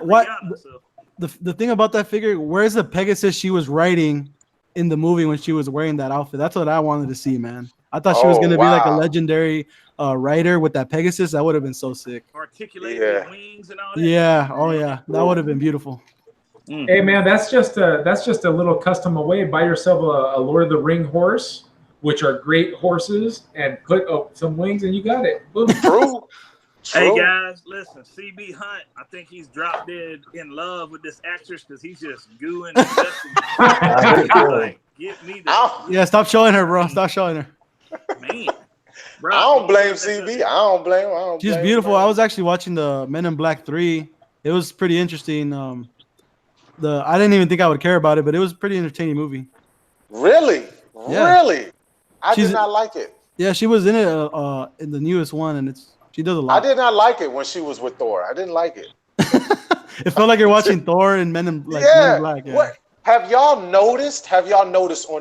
The thing about that figure? Where's the Pegasus she was riding in the movie when she was wearing that outfit? That's what I wanted to see, man. I thought she was gonna be like a legendary rider with that Pegasus. That would have been so sick. Articulated wings and all that. Yeah. Oh yeah. That would have been beautiful. Hey man, that's just a little custom away. Buy yourself a Lord of the Ring horse, which are great horses, and put some wings, and you got it. Boom. True. Hey guys, listen, CB Hunt, I think he's dropped dead in love with this actress because he's just gooing and like, get me that. Yeah, stop showing her, bro. Stop showing her. Man. Bro, I don't blame CB. I don't blame her. She's beautiful. I was actually watching the Men in Black 3. It was pretty interesting. I didn't even think I would care about it, but it was a pretty entertaining movie. Really? Yeah. Really? I did not like it. Yeah, she was in it in the newest one, and she does a lot. I did not like it when she was with Thor. I didn't like it. It felt like you're watching Thor and Men in Black. Yeah. What? Have y'all noticed on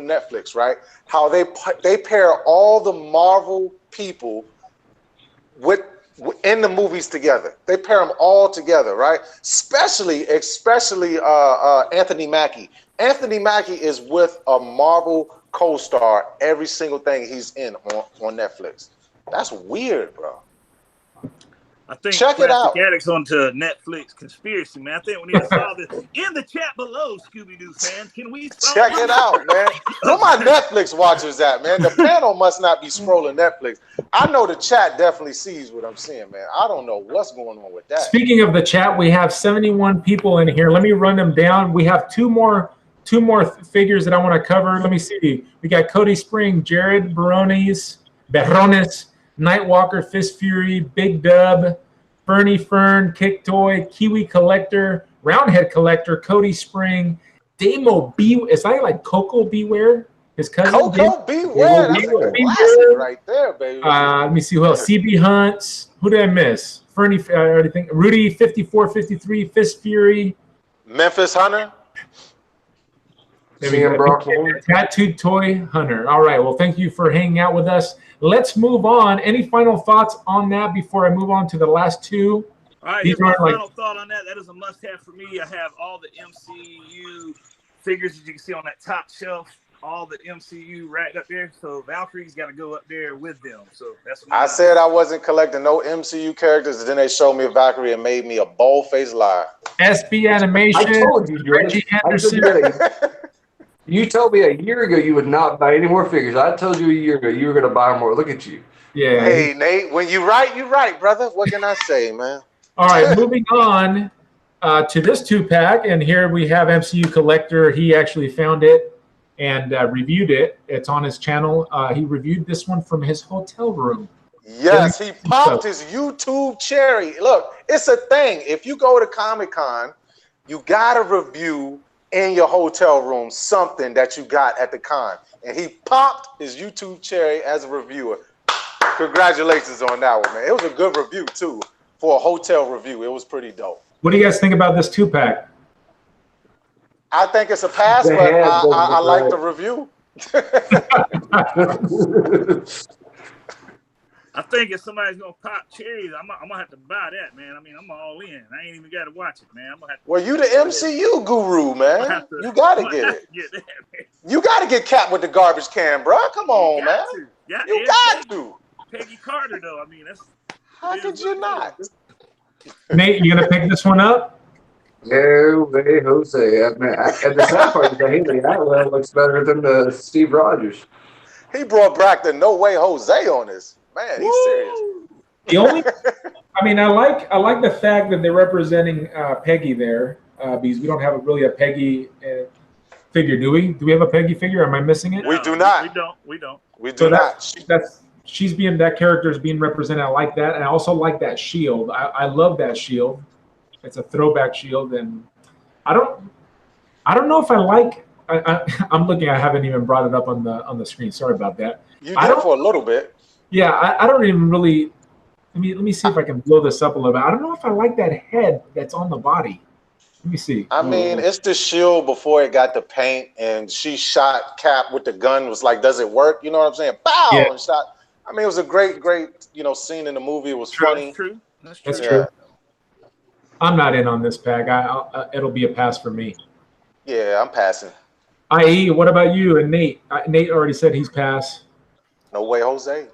Netflix, right? How they pair all the Marvel people in the movies together. They pair them all together, right? Especially Anthony Mackie. Anthony Mackie is with a Marvel co-star every single thing he's in on Netflix. That's weird, bro. I think check it out. Addicts onto Netflix conspiracy, man. I think we need to solve this in the chat below, Scooby-Doo fans. Can we check it out, man? Where my Netflix watchers at, man? The panel must not be scrolling Netflix. I know the chat definitely sees what I'm seeing, man. I don't know what's going on with that. Speaking of the chat, we have 71 people in here. Let me run them down. We have two more figures that I want to cover. Let me see. We got Cody Spring, Jared Berrones, Nightwalker, Fist Fury, Big Dub, Fernie Fern, Kick Toy, Kiwi Collector, Roundhead Collector, Cody Spring, Damo B. Is that like Coco Beware? His cousin. Coco Beware. That's a classic right there, baby. Let me see who else. CB Hunts. Who did I miss? Fernie. I already think Rudy 5453, Fist Fury, Memphis Hunter. Tattooed Toy Hunter. All right. Well, thank you for hanging out with us. Let's move on. Any final thoughts on that before I move on to the last two? All right. Here's my final thought on that. That is a must-have for me. I have all the MCU figures that you can see on that top shelf. all the MCU right up there. So Valkyrie's got to go up there with them. So that's. I said I wasn't collecting no MCU characters, and then they showed me a Valkyrie and made me a bold-faced lie. SB Animation. I told you, Reggie Henderson. You told me a year ago you would not buy any more figures. I told you a year ago you were going to buy more. Look at you. Yeah. Hey, Nate, when you right, brother. What can I say, man? All right, moving on to this 2-pack, and here we have MCU Collector. He actually found it and reviewed it. It's on his channel. He reviewed this one from his hotel room. Yes, he popped his YouTube cherry. Look, it's a thing. If you go to Comic-Con, you got to review in your hotel room something that you got at the con. And he popped his YouTube cherry as a reviewer. Congratulations on that one, man. It was a good review, too. For a hotel review, it was pretty dope. What do you guys think about this 2-pack? I think it's a pass, but I like the review. I think if somebody's gonna pop cherries, I'm gonna have to buy that, man. I mean, I'm all in. I ain't even got to watch it, man. I'm gonna have to. Well, you the MCU guru, man. You gotta get it. That, man. You gotta get Cap with the garbage can, bro. Come on, man. You got to. Peggy Carter, though. I mean, that's. How could you not? Nate, you gonna pick this one up? No way, Jose. I mean, and the sad part is that Haley Atwell looks better than the Steve Rogers. He brought back the No Way Jose on this. Man, he's serious. The only, I mean, I like the fact that they're representing Peggy there because we don't have really a Peggy figure, do we? Do we have a Peggy figure? Am I missing it? We do not. We don't. We do not. That character is being represented. I like that, and I also like that shield. I love that shield. It's a throwback shield, and I don't know if I like. I'm looking. I haven't even brought it up on the screen. Sorry about that. You did for a little bit. Yeah, I don't even really. Let me see if I can blow this up a little bit. I don't know if I like that head that's on the body. Let me see. I mean, it's the shield before it got the paint, and she shot Cap with the gun. Was like, does it work? You know what I'm saying? Bow! Yeah. And shot. I mean, it was a great, scene in the movie. It was funny. That's true. That's true. I'm not in on this pack. It'll be a pass for me. Yeah, I'm passing. IE, what about you and Nate? Nate already said he's passed. No way, Jose.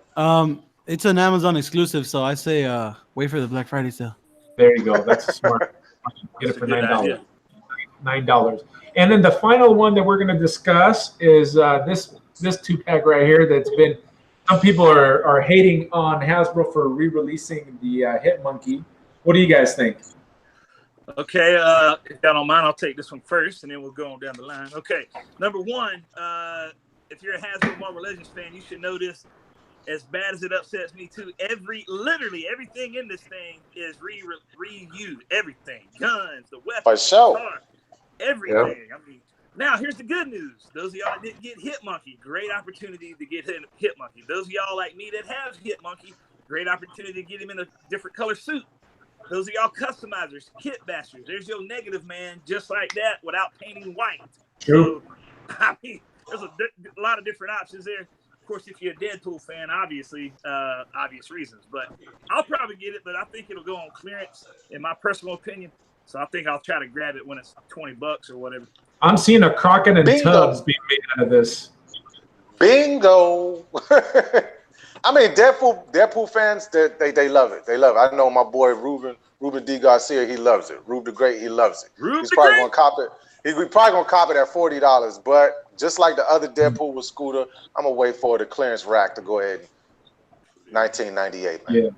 It's an Amazon exclusive, so I say wait for the Black Friday sale. There you go. That's smart. Get it for $9. $9. And then the final one that we're going to discuss is this 2-pack right here. That's been some people are hating on Hasbro for re-releasing the Hit Monkey. What do you guys think? Okay, if y'all don't mind, I'll take this one first, and then we'll go on down the line. Okay, number one, if you're a Hasbro Marvel Legends fan, you should know this. As bad as it upsets me too, literally everything in this thing is reused. Everything, guns, the weapons, for sure, everything. Yep. I mean, now here's the good news. Those of y'all that didn't get Hit Monkey, great opportunity to get Hit Monkey. Those of y'all like me that have Hit Monkey, great opportunity to get him in a different color suit. Those of y'all customizers, kit bashers, there's your negative man just like that without painting white. True. So, I mean, there's a lot of different options there. Of course, if you're a Deadpool fan, obviously, obvious reasons. But I'll probably get it, but I think it'll go on clearance, in my personal opinion. So I think I'll try to grab it when it's $20 or whatever. I'm seeing a Crockett and Bingo. Tubbs being made out of this. Bingo. I mean, Deadpool fans, they love it. They love it. I know my boy Ruben D. Garcia, he loves it. Rube the Great, he loves it. He's probably going to cop it. He's probably going to cop it at $40. But just like the other Deadpool with Scooter, I'm going to wait for the clearance rack to go ahead. 1998, man. Yeah.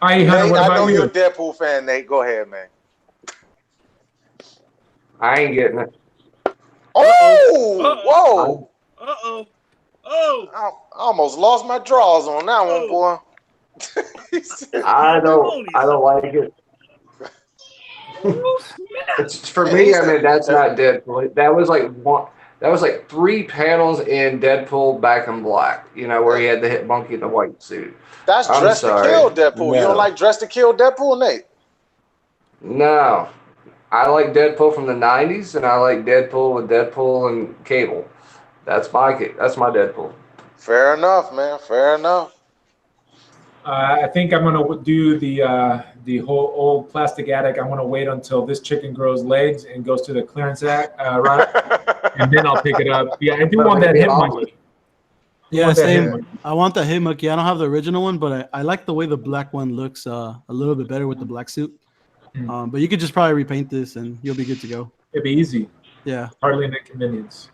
Nate, I know you're a Deadpool fan, Nate. Go ahead, man. I ain't getting it. Oh! Whoa! Oh! I almost lost my drawers on that one, boy. I don't like it. It's, for me, I mean, that's not Deadpool. That was like 3 panels in Deadpool Back in Black, where he had the Hit Monkey in the white suit. That's Dress to Kill Deadpool. No. You don't like Dress to Kill Deadpool, Nate? No. I like Deadpool from the 90s, and I like Deadpool with Deadpool and Cable. That's my Deadpool. Fair enough, man. Fair enough. I think I'm gonna do the whole old plastic attic. I'm gonna wait until this chicken grows legs and goes to the clearance rack. and then I'll pick it up. Yeah, I do want that hit monkey. Yeah, same. I want the hit monkey. I don't have the original one, but I like the way the black one looks a little bit better with the black suit. But you could just probably repaint this and you'll be good to go. It'd be easy. Yeah. Hardly an inconvenience.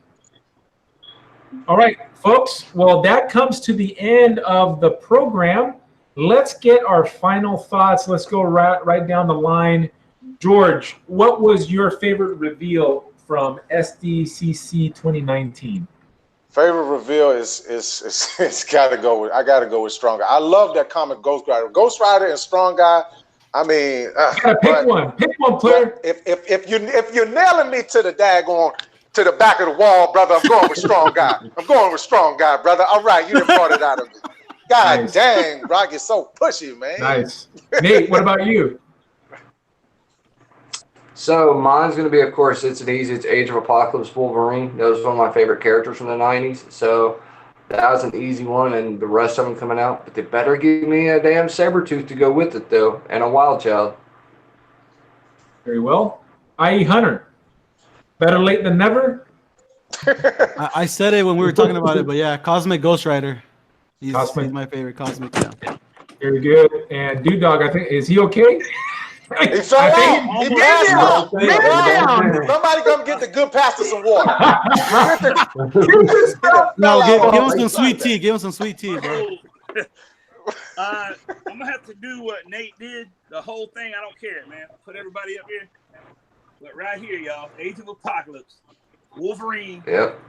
All right, folks. Well, that comes to the end of the program. Let's get our final thoughts. Let's go right down the line. George, what was your favorite reveal from SDCC 2019? Favorite reveal is gotta go with, I gotta go with Strong Guy. I love that comic Ghost Rider. Ghost Rider and Strong Guy. I mean, you gotta pick one, player. If you're nailing me to the daggone to the back of the wall, brother, I'm going with Strong Guy. I'm going with Strong Guy, brother. All right, you done brought it out of me. God nice. Dang, Brock is so pushy, man. Nice. Nate, what about you? So mine's going to be, of course, it's Age of Apocalypse Wolverine. That was one of my favorite characters from the 90s. So that was an easy one, and the rest of them coming out. But they better give me a damn Sabretooth to go with it, though, and a Wild Child. Very well. I.E. Hunter. Better late than never. I said it when we were talking about it, but yeah, Cosmic Ghost Rider. He's my favorite Cosmic. Yeah. Very good. And Dude Dog, I think, is he okay? He fell out. He passed out. Somebody come get the good pastor some water. No, give him some sweet tea. Give him some sweet tea, bro. I'm gonna have to do what Nate did. The whole thing, I don't care, man. Put everybody up here. But right here, y'all, Age of Apocalypse, Wolverine. Yep.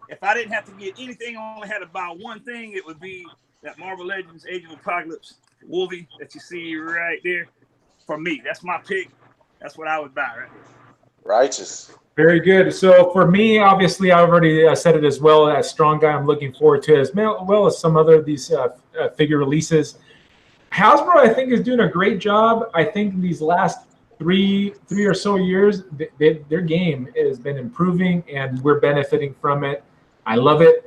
If I didn't have to get anything, I only had to buy one thing, it would be that Marvel Legends Age of Apocalypse Wolvie that you see right there. For me, that's my pick. That's what I would buy right here. Righteous. Very good. So for me, obviously, I already said it as well. As Strong Guy, I'm looking forward to as well as some other of these figure releases. Hasbro, I think, is doing a great job. I think these last three or so years, their game has been improving, and we're benefiting from it. I love it.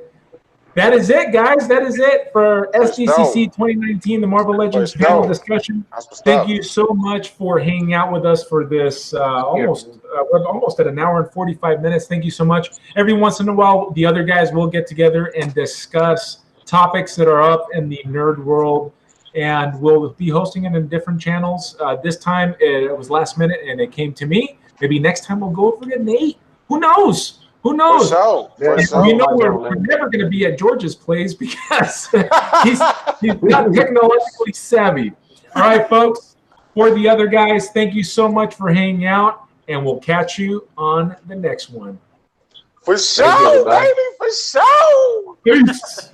That is it, guys. That is it for SDCC 2019, the Marvel Legends panel discussion. Thank you so much for hanging out with us for this we're almost at an hour and 45 minutes. Thank you so much. Every once in a while, the other guys will get together and discuss topics that are up in the nerd world, and we'll be hosting it in different channels. This time, it was last minute, and it came to me. Maybe next time we'll go over to Nate. Who knows? Who knows? For sure. You know we're never going to be at George's place because he's not technologically savvy. All right, folks. For the other guys, thank you so much for hanging out, and we'll catch you on the next one. For sure, baby. For sure. Peace.